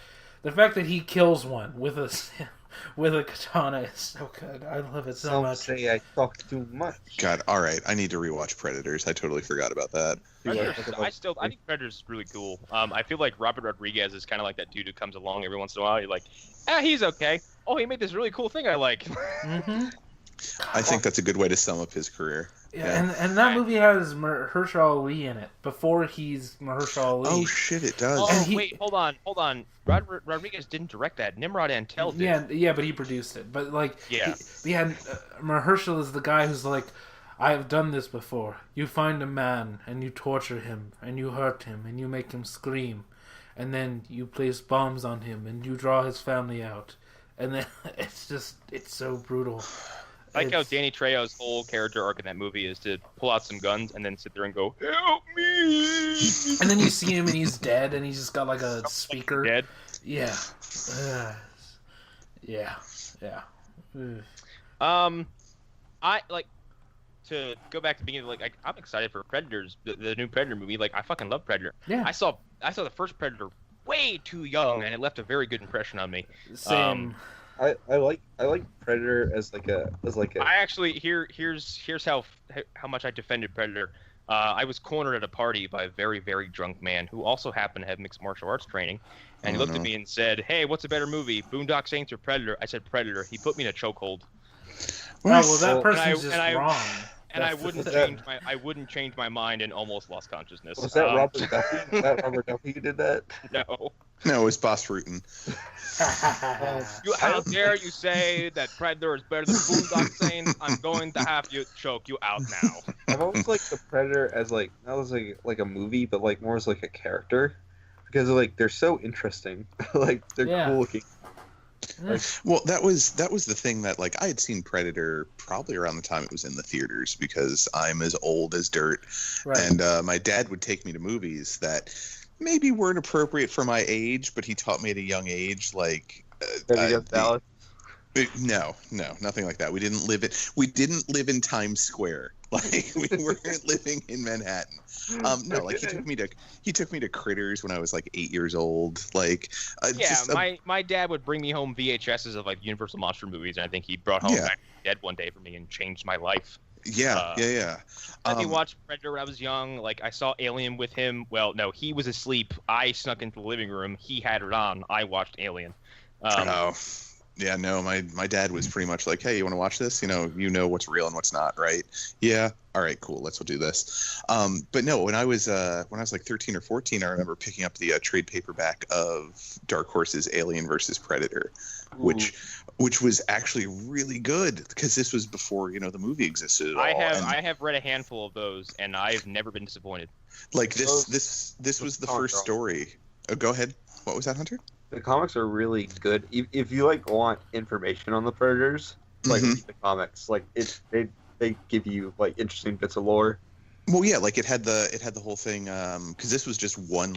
the fact that he kills one with a katana is so good. I love it so Some much. say I talk too much. God, all right. I need to rewatch Predators. I totally forgot about that. Predators, I think Predator's is really cool. I feel like Robert Rodriguez is kind of like that dude who comes along every once in a while. You're like, he's okay. Oh, he made this really cool thing I like. Mm-hmm. I think that's a good way to sum up his career. Yeah, and that movie has Mahershala Ali in it before he's Mahershala Ali. Oh shit, it does. Oh, wait, hold on. Rodriguez didn't direct that. Nimrod Antel did. Yeah, but he produced it. But like, Yeah. Mahershala is the guy who's like, I have done this before. You find a man and you torture him and you hurt him and you make him scream, and then you place bombs on him and you draw his family out, and then it's so brutal. I like how Danny Trejo's whole character arc in that movie is to pull out some guns and then sit there and go, "Help me!" And then you see him and he's dead and he's just got like a speaker. Dead. Yeah. Yeah. Ugh. I like to go back to the beginning. Like, I'm excited for Predators, the new Predator movie. Like, I fucking love Predator. Yeah. I saw the first Predator way too young, and it left a very good impression on me. Same. I like Predator as like a. I actually here's how much I defended Predator. I was cornered at a party by a very, very drunk man who also happened to have mixed martial arts training, and he looked at me and said, "Hey, what's a better movie, Boondock Saints or Predator?" I said Predator. He put me in a chokehold. Well, that Well, person's just wrong. And I That's wouldn't the- change my mind and almost lost consciousness. Was that Robert Duffy? Was that Robert Duffy who did that? No. No, it was Boss Rutan. How dare you say that Predator is better than Boondock Saints? I'm going to have to choke you out now. I've always liked the Predator as like not as like a movie, but like more as like a character, because like they're so interesting. Like they're Yeah. cool looking. Well, that was the thing that like I had seen Predator probably around the time it was in the theaters because I'm as old as dirt, Right. and my dad would take me to movies that maybe weren't appropriate for my age, but he taught me at a young age like. Dallas. No, nothing like that. We didn't live in Times Square. Like we weren't living in Manhattan. No, like he took me to Critters when I was like 8 years old. Like My dad would bring me home VHSs of like Universal Monster movies, and I think he brought home Yeah. Back from the Dead one day for me and changed my life. yeah. Let me watch Predator when I was young. Like, I saw Alien with him. Well, no, he was asleep. I snuck into the living room. He had it on. I watched Alien. Yeah, no, my dad was pretty much like, hey, you want to watch this? You know what's real and what's not, right? Yeah. All right, cool. Let's do this. But no, when I was like 13 or 14, I remember picking up the trade paperback of Dark Horse's Alien versus Predator, which was actually really good because this was before the movie existed at all. I have read a handful of those, and I've never been disappointed. Like this was the first story. Oh, go ahead. What was that, Hunter? The comics are good. If you like want information on the Predators, like read the comics. Like they give you like interesting bits of lore. Well, yeah, like it had the whole thing because this was just one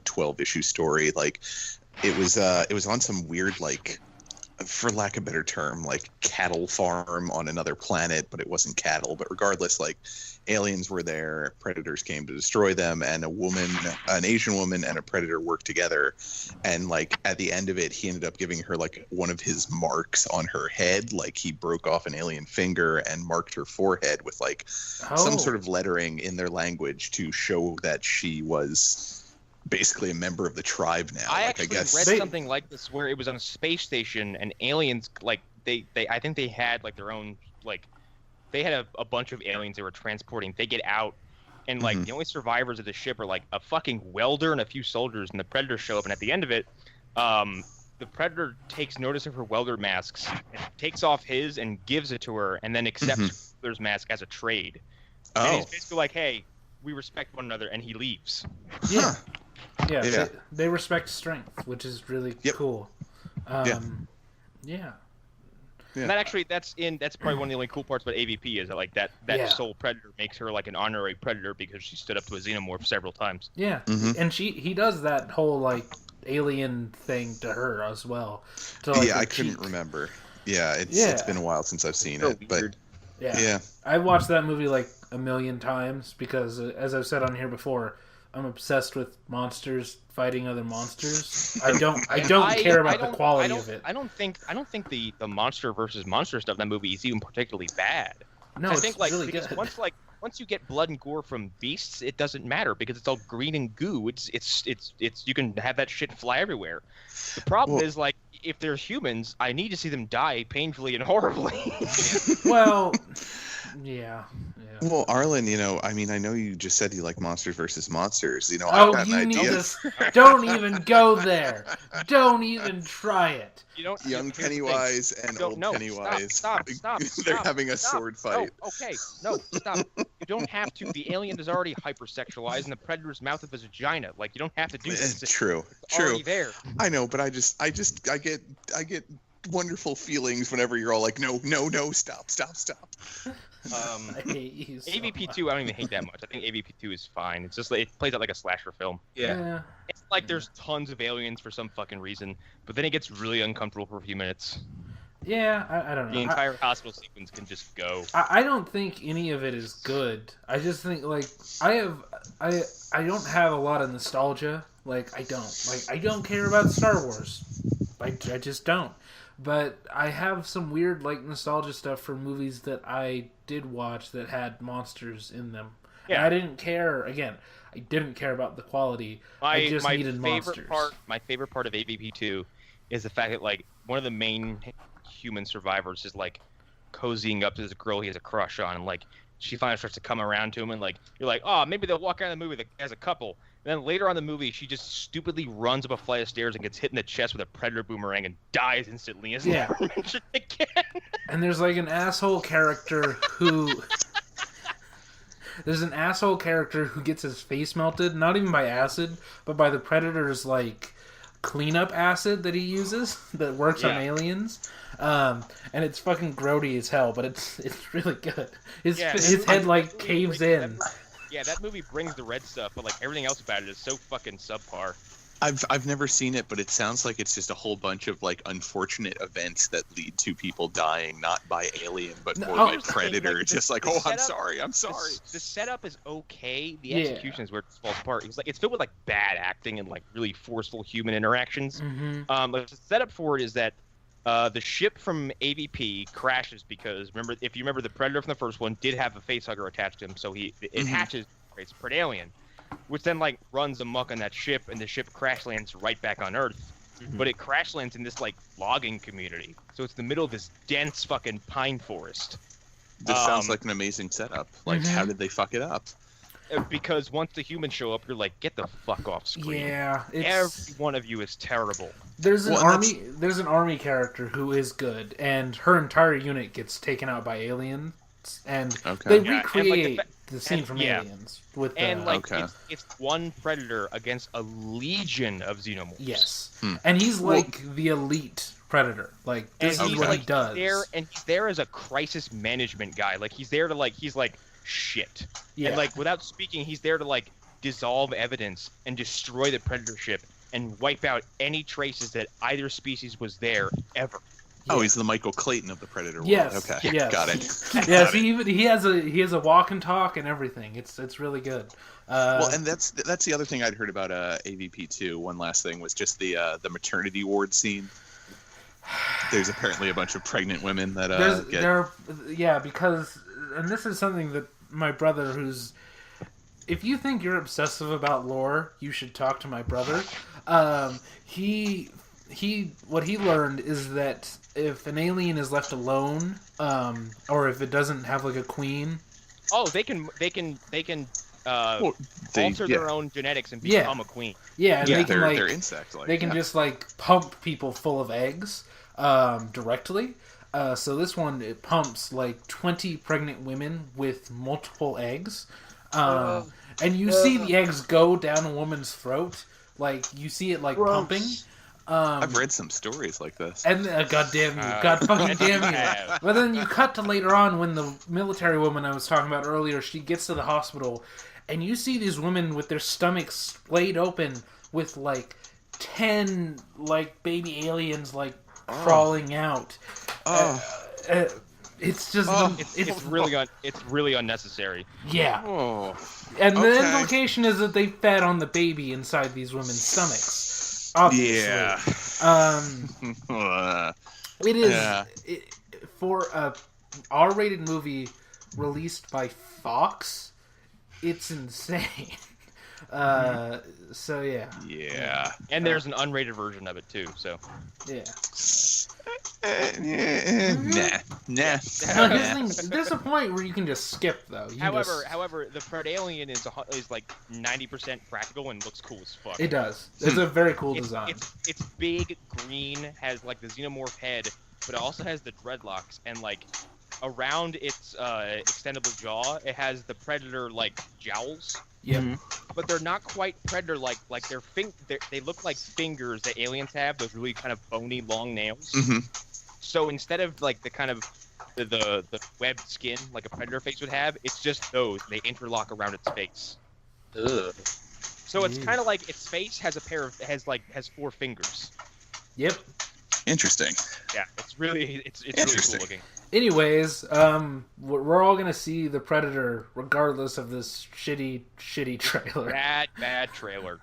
12 issue story. Like it was on some weird for lack of a better term, like cattle farm on another planet, but it wasn't cattle. But regardless, like aliens were there, predators came to destroy them, and an Asian woman and a predator worked together. And like at the end of it, he ended up giving her like one of his marks on her head. Like he broke off an alien finger and marked her forehead with like some sort of lettering in their language to show that she was basically a member of the tribe now. I like, actually I guess read something like this where it was on a space station and aliens like they I think they had like their own like they had a bunch of aliens they were transporting. They get out and like the only survivors of the ship are like a fucking welder and a few soldiers, and the Predators show up, and at the end of it, the Predator takes notice of her welder masks and takes off his and gives it to her, and then accepts her welder's mask as a trade. And he's basically like, hey, we respect one another, and he leaves. Yeah. Yeah. They respect strength, which is really cool. Yeah. And that's probably one of the only cool parts about AVP is that like that sole Predator makes her like an honorary Predator because she stood up to a Xenomorph several times. Yeah. And he does that whole like alien thing to her as well. To, like, I couldn't remember. Yeah, it's been a while since I've seen it, but yeah. I watched that movie like a million times because, as I've said on here before, I'm obsessed with monsters fighting other monsters. I don't care about the quality of it. I don't think the monster versus monster stuff in that movie is even particularly bad. No, I think it's really because good. once you get blood and gore from beasts, it doesn't matter because it's all green and goo. It's you can have that shit fly everywhere. The problem is like if they're humans, I need to see them die painfully and horribly. Well, yeah. Well, Arlen, I mean, I know you just said you like monsters versus monsters. I've got an idea. Don't even go there. Don't even try it. Young Pennywise and old Pennywise. Stop. They're having a sword fight. No, okay, no, stop. You don't have to. The alien is already hypersexualized, and the Predator's mouth is a vagina. Like you don't have to do this. True. Already there. I know, but I get wonderful feelings whenever you're all like, no, stop. I hate you so AVP 2, I don't even hate that much. I think AVP 2 is fine. It's just it plays out like a slasher film. Yeah. It's like there's tons of aliens for some fucking reason, but then it gets really uncomfortable for a few minutes. Yeah, I don't know. The entire hospital sequence can just go. I don't think any of it is good. I just think like I don't have a lot of nostalgia. Like I don't care about Star Wars. I just don't. But I have some weird like nostalgia stuff for movies that I did watch that had monsters in them. Yeah. And I didn't care. Again, I didn't care about the quality. I just needed monsters. My favorite part of AVP 2 is the fact that like one of the main human survivors is like cozying up to this girl he has a crush on, and like she finally starts to come around to him, and like you're like, oh, maybe they'll walk out of the movie as a couple. And then later on in the movie, she just stupidly runs up a flight of stairs and gets hit in the chest with a Predator boomerang and dies instantly. It's never mentioned again. And there's like an asshole character who... There's an asshole character who gets his face melted, not even by acid, but by the Predator's like cleanup acid that he uses that works on aliens. And it's fucking grody as hell, but it's really good. His head like caves in. Yeah, that movie brings the red stuff, but like everything else about it is so fucking subpar. I've never seen it, but it sounds like it's just a whole bunch of like unfortunate events that lead to people dying, not by alien, but more by Predator. Like, it's just like, I'm sorry. The setup is okay. The execution is where it falls apart. It's filled with like bad acting and like really forceful human interactions. Mm-hmm. But the setup for it is that the ship from AVP crashes because if you remember, the Predator from the first one did have a facehugger attached to him, so it hatches, creates a Predalien, which then like runs amok on that ship, and the ship crash lands right back on Earth. But it crash lands in this like logging community, so it's in the middle of this dense fucking pine forest. This sounds like an amazing setup. Like, how did they fuck it up? Because once the humans show up, you're like, get the fuck off screen. Yeah, every one of you is terrible. There's an army character who is good, and her entire unit gets taken out by aliens, and they recreate the scene from Aliens with it's one Predator against a legion of Xenomorphs. Yes, and he's like the elite Predator. Like this is what he does. He's there as a crisis management guy. Like he's there to he's like shit. Yeah. And like without speaking, he's there to like dissolve evidence and destroy the Predator ship and wipe out any traces that either species was there ever. Oh, he's the Michael Clayton of the Predator world. Yes. Okay. Yes. Got it. Yes, he has a walk and talk and everything. It's really good. Well, and that's the other thing I'd heard about AVP 2. One last thing was just the maternity ward scene. There's apparently a bunch of pregnant women that because, and this is something that my brother, who's if you think you're obsessive about lore, you should talk to my brother. What he learned is that if an alien is left alone, or if it doesn't have like a queen, they can alter their own genetics and become a queen. Yeah, and they're insects. They can just like pump people full of eggs directly. So this one, it pumps like 20 pregnant women with multiple eggs, and you see the eggs go down a woman's throat. Like you see it like pumping. I've read some stories like this. And God damn you, God fucking damn you. But then you cut to later on when the military woman I was talking about earlier, she gets to the hospital, and you see these women with their stomachs splayed open with like 10 like baby aliens like crawling out. It's just it's really unnecessary. Yeah. And the implication is that they fed on the baby inside these women's stomachs. Obviously. Yeah. It is for a R-rated movie released by Fox. It's insane. So yeah. Yeah. And there's an unrated version of it too. So. Yeah. Nah. There's a point where you can just skip though. However, the Predalien is like 90% practical and looks cool as fuck. It does. It's a very cool design. It's big, green, has like the xenomorph head, but it also has the dreadlocks, and like around its extendable jaw, it has the predator like jowls. Yeah. But they're not quite predator like they look like fingers that aliens have, those really kind of bony long nails. Mm-hmm. So instead of like the kind of the webbed skin like a predator face would have, it's just those. They interlock around its face. Ugh. So it's kind of like its face has has 4 fingers. Yep. Interesting. Yeah, it's really really cool looking. Anyways, we're all gonna see the Predator regardless of this shitty trailer. Bad trailer.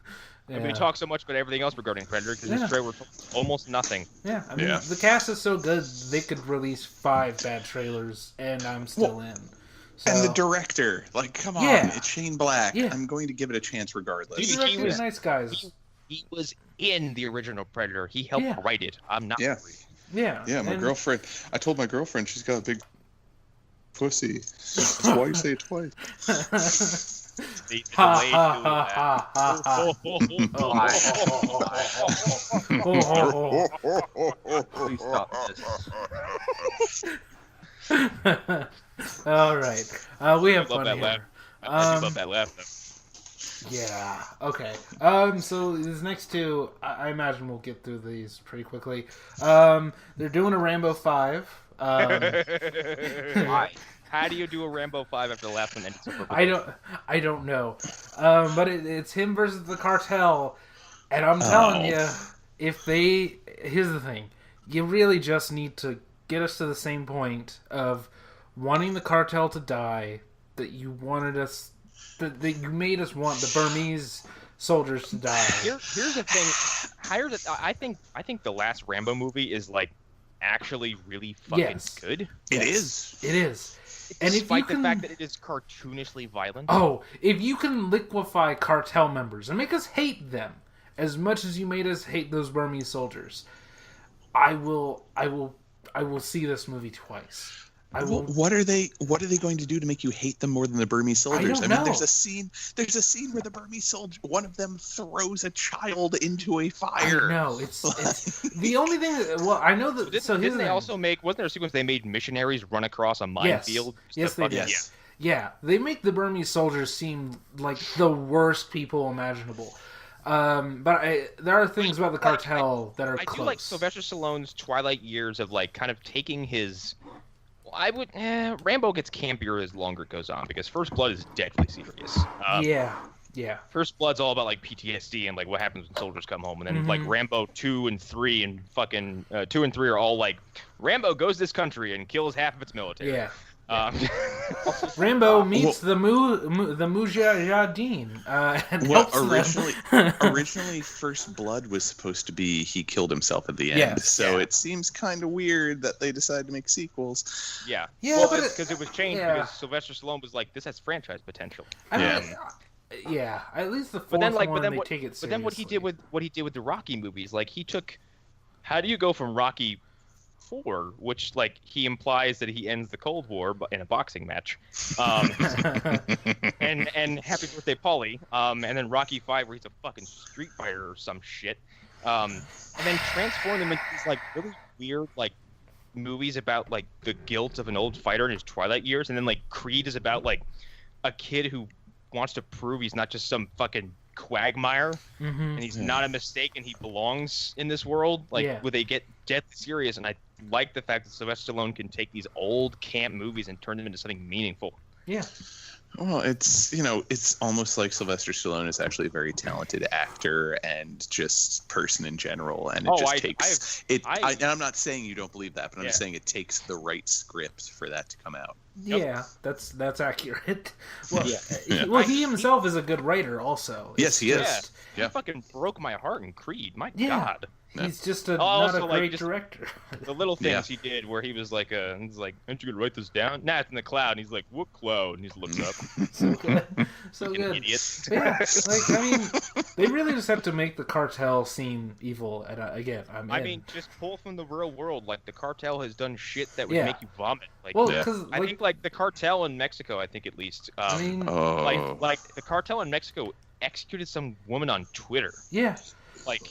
Yeah. And we talk so much about everything else regarding Predator because this trailer was almost nothing. Yeah, I mean the cast is so good they could release 5 bad trailers and I'm still in. So, and the director, like, come on, it's Shane Black. Yeah. I'm going to give it a chance regardless. He was nice guys. He was in the original Predator. He helped write it. I'm not worried. Yeah. Yeah, my girlfriend. I told my girlfriend she's got a big pussy. That's why you say it twice. Please stop this. All right. We have fun here. I do love that laugh, though. Yeah. Okay. So these next two, I imagine we'll get through these pretty quickly. They're doing a Rambo 5. Why? How do you do a Rambo 5 after the last one ended so perfectly? I don't know. But it's him versus the cartel, and I'm telling you, here's the thing, you really just need to get us to the same point of wanting the cartel to die that you wanted us. That you made us want the Burmese soldiers to die. Here's the thing. I think the last Rambo movie is like actually really fucking good. It is. It is. And despite the fact that it is cartoonishly violent. Oh, if you can liquefy cartel members and make us hate them as much as you made us hate those Burmese soldiers, I will see this movie twice. What are they going to do to make you hate them more than the Burmese soldiers? I mean, there's a scene where the Burmese soldier, one of them throws a child into a fire. No, it's the only thing. I know that. Didn't they also make? Wasn't there a sequence they made missionaries run across a minefield? Yes, they did. Yeah, they make the Burmese soldiers seem like the worst people imaginable. But there are things about the cartel that are close. I do like Sylvester Stallone's twilight years of like kind of taking his. Rambo gets campier as longer it goes on because First Blood is deadly serious. Yeah. First Blood's all about like PTSD and like what happens when soldiers come home, and then like Rambo 2 and 3 and fucking 2 and 3 are all like Rambo goes this country and kills half of its military. Yeah. Rambo meets the Mujahideen. Originally, First Blood was supposed to be he killed himself at the end. It seems kind of weird that they decided to make sequels. Yeah. Well, because it was changed because Sylvester Stallone was like, this has franchise potential. I mean, Yeah, at least the fourth But then, like, one, but then they what? take it seriously. But then what he did with the Rocky movies, like he took. How do you go from Rocky 4, which like he implies that he ends the Cold War in a boxing match, and Happy Birthday Paulie, and then Rocky 5 where he's a fucking street fighter or some shit, and then transform them into these like really weird like movies about like the guilt of an old fighter in his twilight years, and then like Creed is about like a kid who wants to prove he's not just some fucking quagmire, and he's not a mistake, and he belongs in this world. Like, where they get deadly serious, and I like the fact that Sylvester Stallone can take these old camp movies and turn them into something meaningful. Yeah. Well, it's almost like Sylvester Stallone is actually a very talented actor and just person in general, and and I'm not saying you don't believe that, but I'm just saying it takes the right script for that to come out. Yeah, that's accurate. Well, he himself is a good writer, also. Yes, he is. He fucking broke my heart in Creed. My God. He's just not a great director. The little things he did where he was like, aren't you gonna write this down? Nah, it's in the cloud. And he's like, what cloud? And he's looking up. So good. So good. Idiot. Yeah, like, I mean, they really just have to make the cartel seem evil. And again, I mean, just pull from the real world. Like, the cartel has done shit that would make you vomit. Like, I think, like, the cartel in Mexico, I think at least, like, the cartel in Mexico executed some woman on Twitter. Yeah. Like,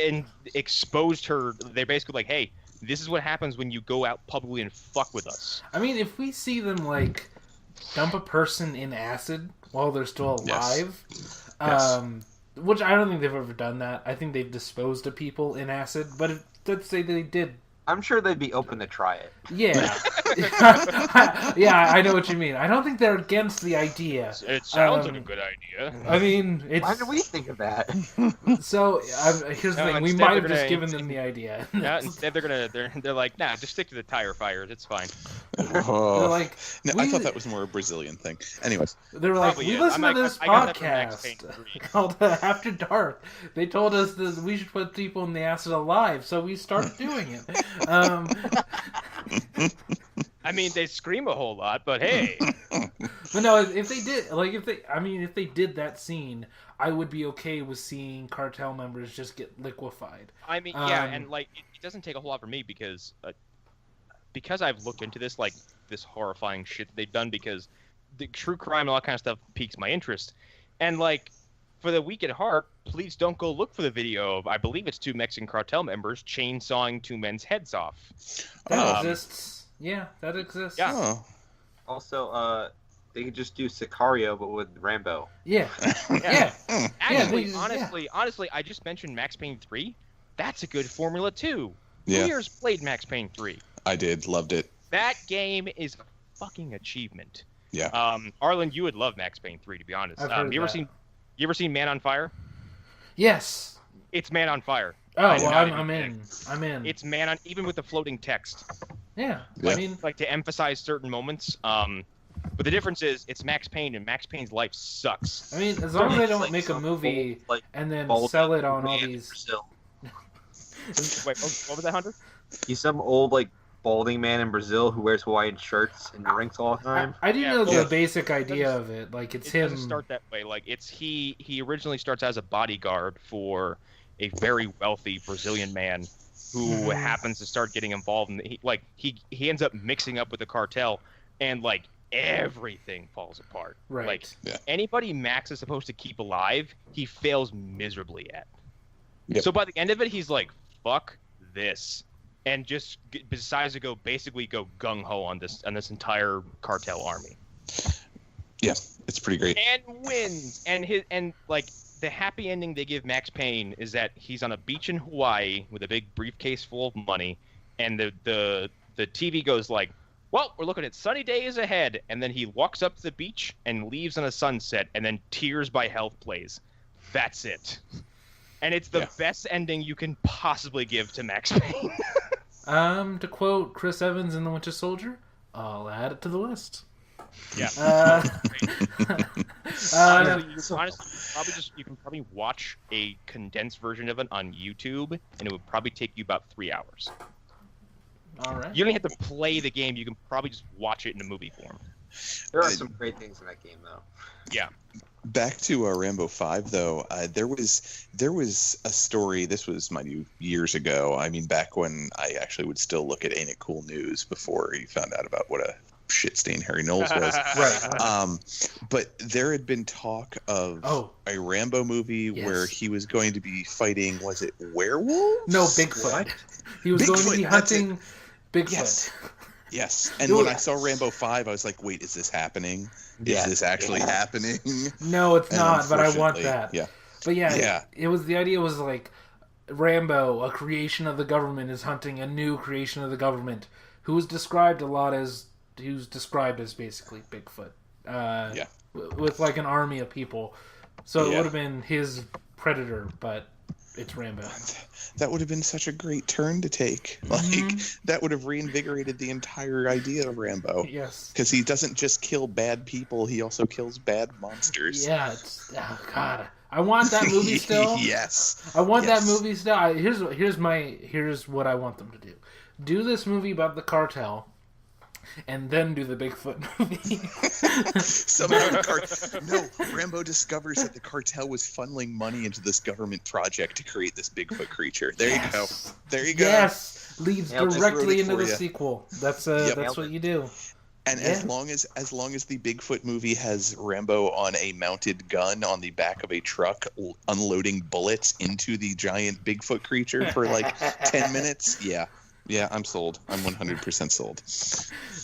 and exposed her. They're basically like, hey, this is what happens when you go out publicly and fuck with us. I mean, if we see them, like, dump a person in acid while they're still alive, which I don't think they've ever done that. I think they've disposed of people in acid, but let's say they did. I'm sure they'd be open to try it. Yeah. Yeah, I know what you mean. I don't think they're against the idea. It sounds like a good idea. I mean, why did we think of that? So, here's the thing. We might have just given them the idea. Yeah, instead they're like, nah, just stick to the tire fires. It's fine. They're like, I thought that was more a Brazilian thing. Anyways. They were like, we listened to this podcast called After Dark. They told us that we should put people in the acid alive, so we started doing it. I mean, they scream a whole lot, but hey. But no, if they did that scene, I would be okay with seeing cartel members just get liquefied. I mean, and like it doesn't take a whole lot for me because I've looked into this, like, this horrifying shit that they've done, because the true crime and all that kind of stuff piques my interest, and like, for the weak at heart, please don't go look for the video of, I believe it's 2 Mexican cartel members chainsawing 2 men's heads off. That exists. Yeah, that exists. Yeah. Oh. Also, they could just do Sicario, but with Rambo. Yeah. Yeah. Actually, honestly, I just mentioned Max Payne 3. That's a good formula, too. Yeah. Who here's played Max Payne 3? I did. Loved it. That game is a fucking achievement. Yeah. Arlen, you would love Max Payne 3, to be honest. You ever seen Man on Fire? Yes. It's Man on Fire. Oh, well, I'm in. I'm in. It's Man on, even with the floating text. Yeah. I mean, like, to emphasize certain moments. But the difference is, it's Max Payne, and Max Payne's life sucks. I mean, as long as they don't make a movie and then sell it on all these. Wait, what was that, Hunter? He's some old, like, balding man in Brazil who wears Hawaiian shirts and drinks all the time. I do know the basic idea of it. Like, it's him. It doesn't start that way. Like, it's he originally starts as a bodyguard for a very wealthy Brazilian man who happens to start getting involved in he ends up mixing up with the cartel, and like everything falls apart. Right. Like anybody Max is supposed to keep alive, he fails miserably at. Yep. So by the end of it, he's like, fuck this. And just decides to go gung ho on this entire cartel army. Yeah, it's pretty great. And wins. And like the happy ending they give Max Payne is that he's on a beach in Hawaii with a big briefcase full of money, and the TV goes like, well, we're looking at sunny days ahead, and then he walks up to the beach and leaves on a sunset, and then Tears by Health plays. That's it. And it's the best ending you can possibly give to Max Payne. To quote Chris Evans in The Winter Soldier, I'll add it to the list. Yeah. Honestly, you can probably watch a condensed version of it on YouTube, and it would probably take you about 3 hours. All right. You don't have to play the game. You can probably just watch it in a movie form. There are some great things in that game, though. Yeah. Back to Rambo 5, though, there was a story. This was, mind you, years ago. I mean, back when I actually would still look at Ain't It Cool News before you found out about what a shit stain Harry Knowles was. Right. But there had been talk of a Rambo movie where he was going to be fighting, was it werewolves? No, Bigfoot. He was going to be hunting Bigfoot. Yes. And when I saw Rambo 5, I was like, wait, is this happening? Is this actually happening? No, it's not, but I want that. Yeah. But it was, the idea was like, Rambo, a creation of the government, is hunting a new creation of the government, who's described as basically Bigfoot. With like an army of people. So it would have been his predator, but it's Rambo. That would have been such a great turn to take. Like, that would have reinvigorated the entire idea of Rambo. Yes. Because he doesn't just kill bad people, he also kills bad monsters. Yeah, God. I want that movie still. Yes. I want that movie still. Here's what I want them to do. Do this movie about the cartel, and then do the Bigfoot movie. Rambo discovers that the cartel was funneling money into this government project to create this Bigfoot creature. There you go. Yes, leads directly into the sequel. That's what you do. And as long as the Bigfoot movie has Rambo on a mounted gun on the back of a truck unloading bullets into the giant Bigfoot creature for like 10 minutes, yeah, I'm sold. I'm 100% sold.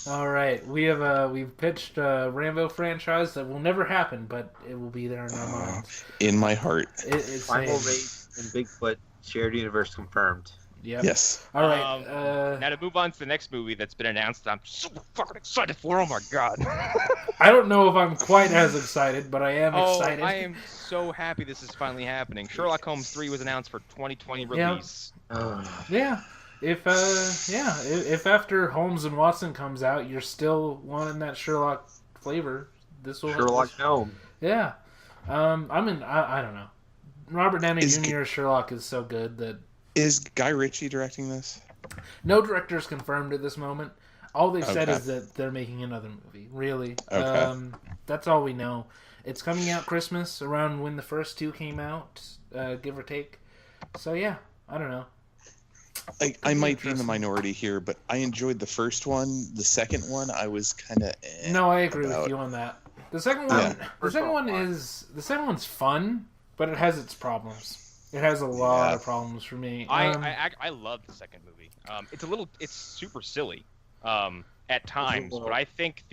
All right, we've pitched a Rambo franchise that will never happen, but it will be there in our minds. In my heart. Final Raid and Bigfoot shared universe confirmed. Yep. Yes. All right. Now to move on to the next movie that's been announced, I'm super fucking excited for. Oh my god. I don't know if I'm quite as excited, but I am excited. I am so happy this is finally happening. Sherlock Holmes 3 was announced for 2020 release. Yeah. If after Holmes and Watson comes out, you're still wanting that Sherlock flavor, this will Sherlock Holmes. Yeah. I don't know. Robert Downey Jr. Sherlock is so good that. Is Guy Ritchie directing this? No directors confirmed at this moment. All they've said is that they're making another movie. Really. Okay. That's all we know. It's coming out Christmas, around when the first two came out, give or take. So yeah, I don't know. I might be in the minority here, but I enjoyed the first one. The second one, I was kind of. No, I agree with you on that. The second one, the second one's fun, but it has its problems. It has a lot of problems for me. I love the second movie. It's super silly, at times, but I think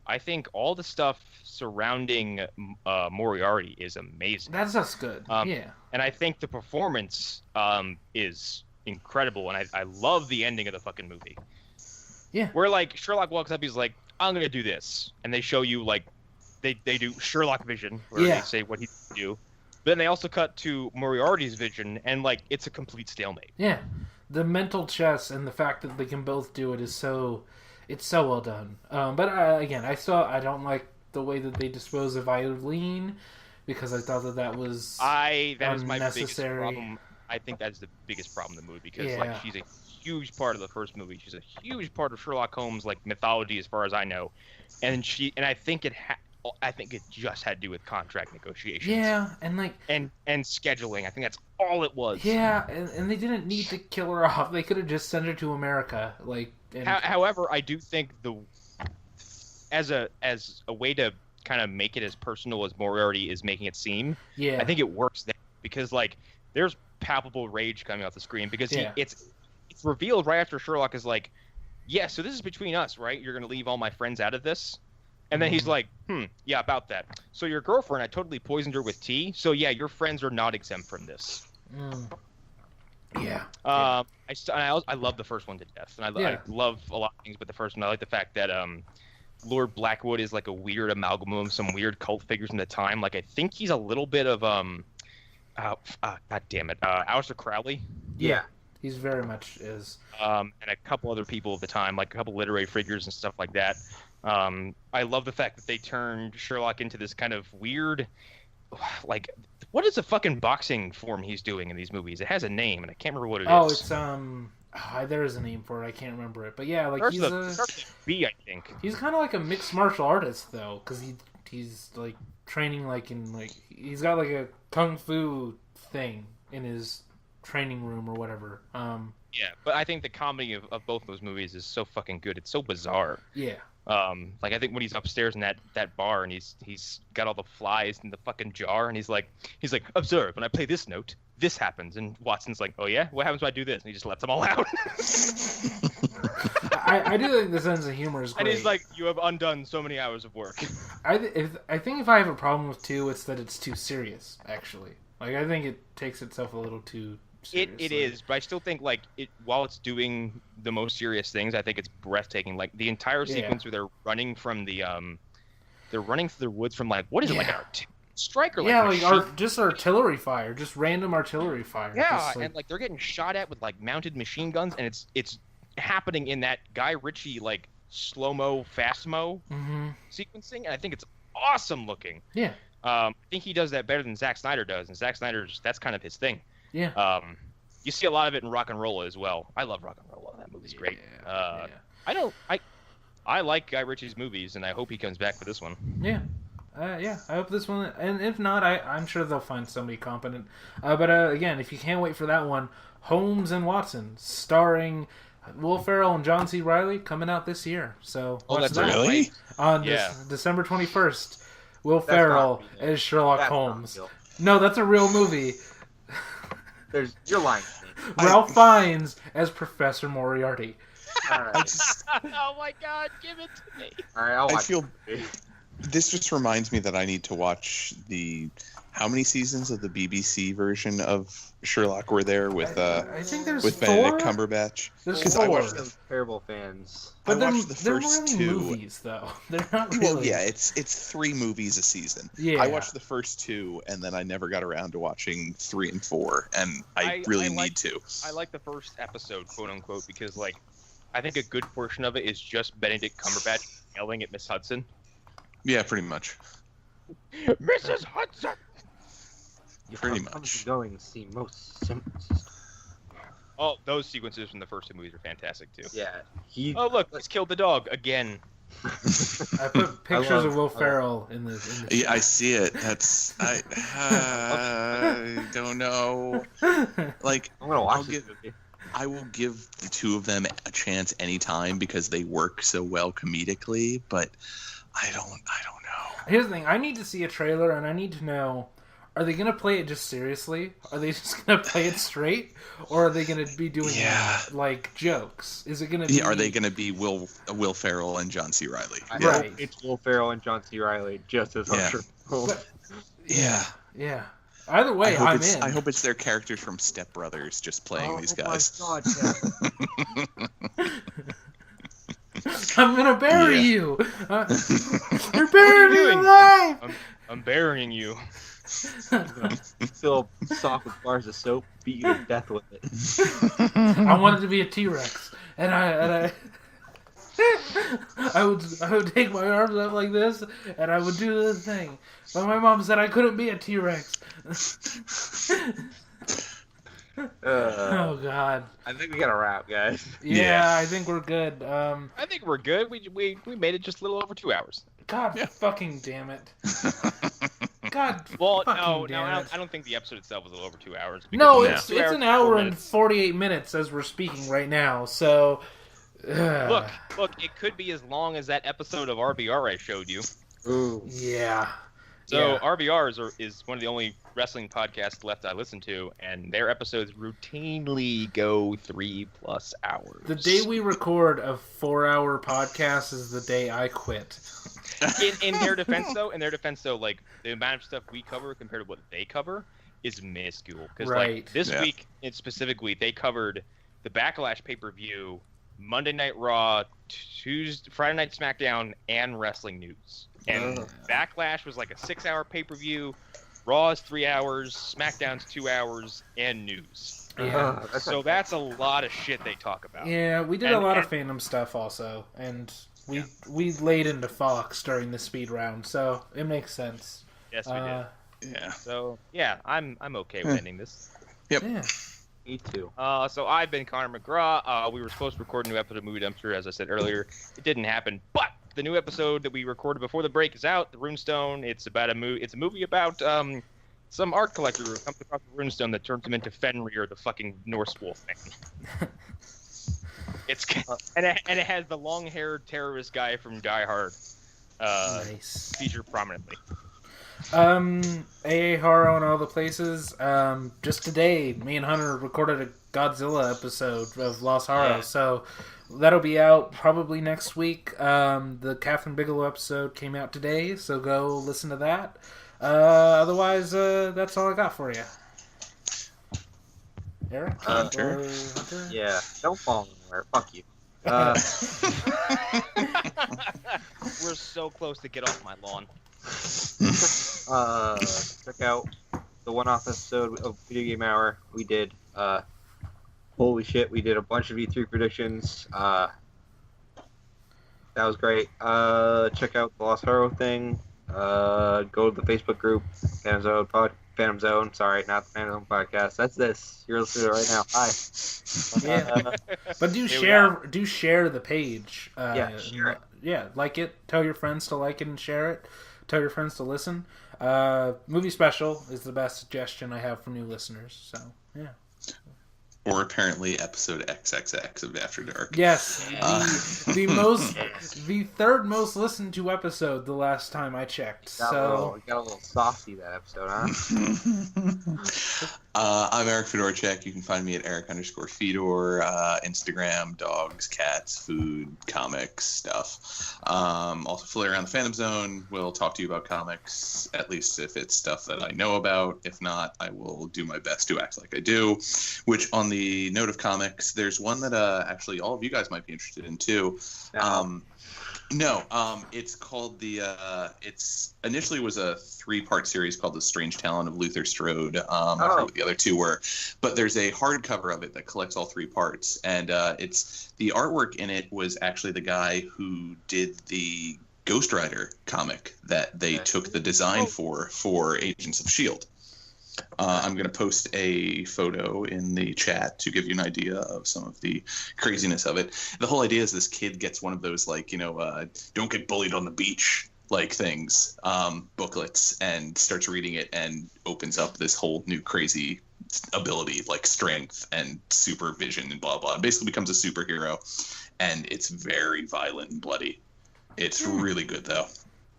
I think all the stuff surrounding Moriarty is amazing. That's good. And I think the performance is incredible, and I love the ending of the fucking movie. Yeah. Where like Sherlock walks up, he's like, "I'm gonna do this," and they show you like they do Sherlock vision, where they say what he's gonna do. But then they also cut to Moriarty's vision, and like it's a complete stalemate. Yeah, the mental chess and the fact that they can both do it is so well done. But again, I don't like the way that they dispose of Eileen, because I thought that was that is my biggest problem. I think that's the biggest problem in the movie, because like she's a huge part of the first movie. She's a huge part of Sherlock Holmes like mythology, as far as I know, and I think it just had to do with contract negotiations. Yeah, and like and scheduling. I think that's all it was. Yeah, and they didn't need to kill her off. They could have just sent her to America. Like, however, I do think as a way to kind of make it as personal as Moriarty is making it seem. Yeah, I think it works there, because like there's palpable rage coming off the screen, because it's revealed right after Sherlock is like, yeah, so this is between us, right? You're gonna leave all my friends out of this. And then he's like, yeah, about that. So your girlfriend, I totally poisoned her with tea. So yeah, your friends are not exempt from this. Yeah. I love the first one to death, and I love a lot of things, but the first one, I like the fact that Lord Blackwood is like a weird amalgam of some weird cult figures from the time. Like I think he's a little bit of God damn it, Aleister Crowley. Yeah, he's very much is. And a couple other people of the time, like a couple literary figures and stuff like that. I love the fact that they turned Sherlock into this kind of weird, like, what is the fucking boxing form he's doing in these movies? It has a name, and I can't remember what it is. Oh, it's There is a name for it. I can't remember it, but yeah, like Starts with B, I think. he's kind of like a mixed martial artist though, because he's like training like in like he's got like a kung fu thing in his training room or whatever. Yeah, but I think the comedy of both those movies is so fucking good. It's so bizarre. Yeah. Like I think when he's upstairs in that bar and he's got all the flies in the fucking jar and he's like, observe, when I play this note, this happens, and Watson's like, oh yeah, what happens when I do this? And he just lets them all out. I do think the sense of humor is great. And he's like, you have undone so many hours of work. I think if I have a problem with 2, it's that it's too serious. Actually, like I think it takes itself a little too seriously. It is, but I still think like while it's doing the most serious things, I think it's breathtaking. Like the entire sequence where they're running from they're running through the woods from like what is it, like an strike or like just artillery fire, just random artillery fire. Yeah, and like they're getting shot at with like mounted machine guns, and it's happening in that Guy Ritchie like slow-mo, fast-mo sequencing, and I think it's awesome looking. Yeah. I think he does that better than Zack Snyder does, and Zack Snyder's that's kind of his thing. Yeah. You see a lot of it in Rock and Roll as well. I love Rock and Roll. That movie's great. I like Guy Ritchie's movies, and I hope he comes back for this one. Yeah. I hope this one, and if not, I'm sure they'll find somebody competent. But again, if you can't wait for that one, Holmes and Watson, starring Will Ferrell and John C. Reilly, coming out this year. So watch that. Really? On December 21st, Will Ferrell as Sherlock Holmes. No, that's a real movie. You're lying to me. Ralph Fiennes as Professor Moriarty. All right. Oh my God, give it to me. All right, I'll watch I feel this just reminds me that I need to watch how many seasons of the BBC version of Sherlock were there with I think there's with 4? Benedict Cumberbatch? There's I 4. watched those terrible fans. But I watched the they're first really 2. movies, though. They're not really. Well, yeah, it's 3 movies a season. Yeah. I watched the first 2, and then I never got around to watching 3 and 4, and I really need to. I like the first episode, quote unquote, because like I think a good portion of it is just Benedict Cumberbatch yelling at Miss Hudson. Yeah, pretty much. Mrs. Hudson. Pretty much. Going to see most symptoms. Oh, those sequences from the first 2 movies are fantastic too. Yeah, Oh look, he's killed the dog again. I put pictures of Will Ferrell in the Yeah, I see it. That's I don't know. Like I'm gonna watch this movie. I will give the 2 of them a chance anytime because they work so well comedically, but I don't know. Here's the thing: I need to see a trailer, and I need to know: are they gonna play it just seriously? Are they just gonna play it straight, or are they gonna be doing like jokes? Is it gonna be? Yeah, are they gonna be Will Ferrell and John C. Reilly? Right. It's Will Ferrell and John C. Reilly just as Usher. Yeah. Yeah. Either way, I'm in. I hope it's their characters from Step Brothers just playing these guys. Oh my God, yeah. I'm gonna bury you. You're burying me alive. I'm burying you. Fill a sock with bars of soap, beat you to death with it. I wanted to be a T-Rex, and I would take my arms up like this, and I would do this thing. But my mom said I couldn't be a T-Rex. Oh God! I think we got a wrap, guys. Yeah, I think we're good. I think we're good. We made it just a little over 2 hours. God fucking damn it! God. Well, fucking no, damn it. I don't think the episode itself was a little over 2 hours. No, it's an hour and minutes. 48 minutes as we're speaking right now. So. Look, it could be as long as that episode of RBR I showed you. Ooh. Yeah. So RBR is one of the only wrestling podcasts left I listen to, and their episodes routinely go 3+ hours. The day we record a 4-hour podcast is the day I quit. In their defense, though, like the amount of stuff we cover compared to what they cover is minuscule. Because like this week, in specific week, they covered the Backlash pay-per-view, Monday Night Raw, Friday Night SmackDown, and wrestling news. And Backlash was like a 6-hour pay-per-view. Raw is 3 hours, SmackDown's 2 hours, and news. Yeah. So that's a lot of shit they talk about. Yeah, we did a lot of fandom stuff also, and we laid into Fox during the speed round, so it makes sense. Yes, we did. Yeah. So yeah, I'm okay with ending this. Yep. Yeah. Me too. So I've been Connor McGraw. We were supposed to record a new episode of Movie Dumpster, as I said earlier. It didn't happen, but the new episode that we recorded before the break is out. The Runestone. It's about It's a movie about some art collector who comes across the Runestone that turns him into Fenrir, the fucking Norse wolf man. It's and it has the long-haired terrorist guy from Die Hard Nice. featured prominently. AA Horror in all the places. Just today, me and Hunter recorded a Godzilla episode of Los Horror, so that'll be out probably next week. The Catherine Bigelow episode came out today, so go listen to that. Otherwise, that's all I got for you. Eric? Hunter? Yeah, don't fall anywhere. Fuck you. We're so close to get off my lawn. Check out the one-off episode of Video Game Hour. We did, holy shit, we did a bunch of E3 predictions. That was great. Check out the Lost Hero thing. Go to the Facebook group, Phantom Zone. Sorry, not the Phantom Zone podcast. That's this. You're listening to it right now. Hi. But do share the page. Share it. Yeah, like it. Tell your friends to like it and share it. Tell your friends to listen. Movie special is the best suggestion I have for new listeners. So yeah. Or apparently episode XXX of After Dark. Yes, the third most listened to episode the last time I checked. Got a little saucy that episode, huh? I'm Eric Fedorchak. You can find me at Eric_Fedor. Instagram, dogs, cats, food, comics, stuff. Also fly around the Phantom Zone. We'll talk to you about comics, at least if it's stuff that I know about. If not, I will do my best to act like I do. Which, on the note of comics, there's one that actually all of you guys might be interested in too. It's called it's initially was a 3-part series called The Strange Talent of Luther Strode. I forget what the other 2 were, but there's a hardcover of it that collects all 3 parts, and it's the artwork in it was actually the guy who did the Ghost Rider comic that they took the design for Agents of S.H.I.E.L.D. I'm going to post a photo in the chat to give you an idea of some of the craziness of it. The whole idea is this kid gets one of those, don't get bullied on the beach, things, booklets, and starts reading it and opens up this whole new crazy ability, like strength and supervision and blah, blah. It basically becomes a superhero, and it's very violent and bloody. It's really good, though.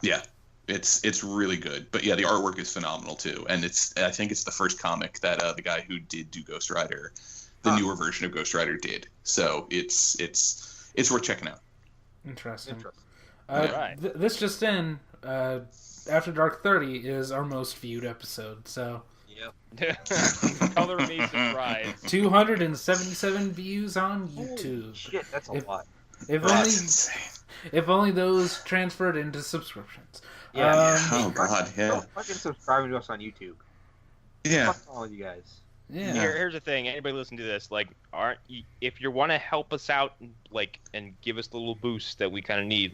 Yeah. It's really good, but yeah, the artwork is phenomenal too, and I think it's the first comic that the guy who did do Ghost Rider, the newer version of Ghost Rider, did. So it's worth checking out. Interesting. All right. This just in, After Dark 30 is our most viewed episode. So Yep. Color me surprised. 277 views on YouTube. Holy shit, that's a lot. That's insane. If only those transferred into subscriptions. Yeah. Oh God, yeah. Fucking subscribing to us on YouTube. Yeah. Fuck all you guys. Yeah. Here's the thing. Anybody listen to this, if you want to help us out, and give us the little boost that we kind of need,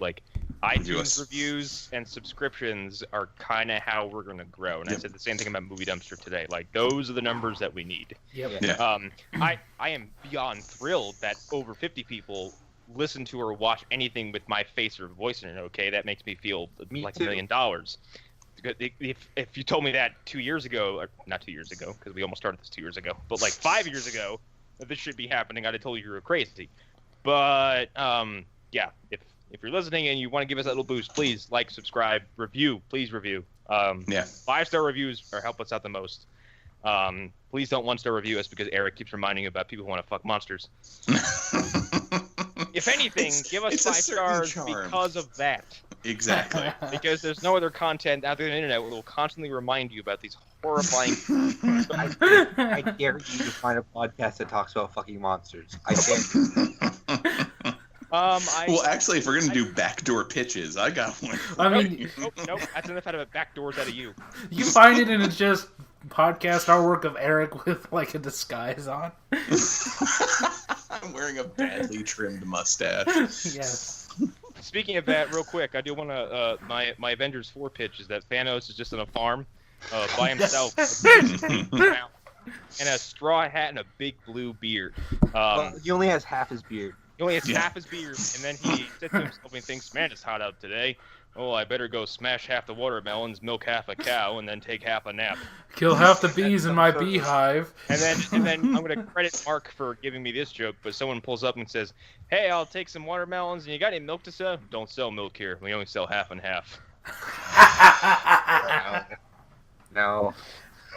iTunes reviews and subscriptions are kind of how we're going to grow. And I said the same thing about Movie Dumpster today. Those are the numbers that we need. Yep. Yeah. I am beyond thrilled that over 50 people listen to or watch anything with my face or voice in it. Okay, that makes me feel like $1 million. If you told me that 2 years ago, or not 2 years ago, because we almost started this 2 years ago, but 5 years ago, that this should be happening, I'd have told you were crazy. But yeah, if you're listening and you want to give us that little boost, please subscribe, review. Please review. 5-star reviews help us out the most. Please don't 1-star review us because Eric keeps reminding you about people who want to fuck monsters. If anything, give us 5 stars because of that. Exactly. Because there's no other content out there on the internet that will constantly remind you about these horrifying. I dare you to find a podcast that talks about fucking monsters. I dare you. Well, actually, if we're gonna do backdoor pitches, I got one. I mean, nope. That's enough out of backdoors out of you. You find it and it's just podcast artwork of Eric with a disguise on. I'm wearing a badly trimmed mustache. Yes. Speaking of that, real quick, I do want to my Avengers 4 pitch is that Thanos is just on a farm by himself. and a straw hat and a big blue beard. Well, he only has half his beard. He only has half his beard, and then he sits to himself and he thinks, man, it's hot out today. Oh, I better go smash half the watermelons, milk half a cow, and then take half a nap. Kill half the bees in my beehive. And then I'm going to credit Mark for giving me this joke, but someone pulls up and says, hey, I'll take some watermelons, and you got any milk to sell? Don't sell milk here. We only sell half and half. No.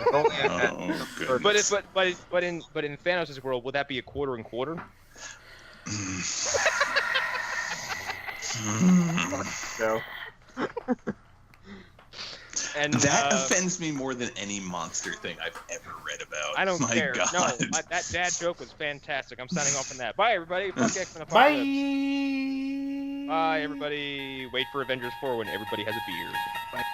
If only I had some But in Thanos' world, would that be a quarter and quarter? No. And that offends me more than any monster thing I've ever read about. I don't My care. God. No, that dad joke was fantastic. I'm signing off on that. Bye, everybody. Fuck X-Men Bye. Apocalypse. Bye, everybody. Wait for Avengers 4 when everybody has a beard. Bye.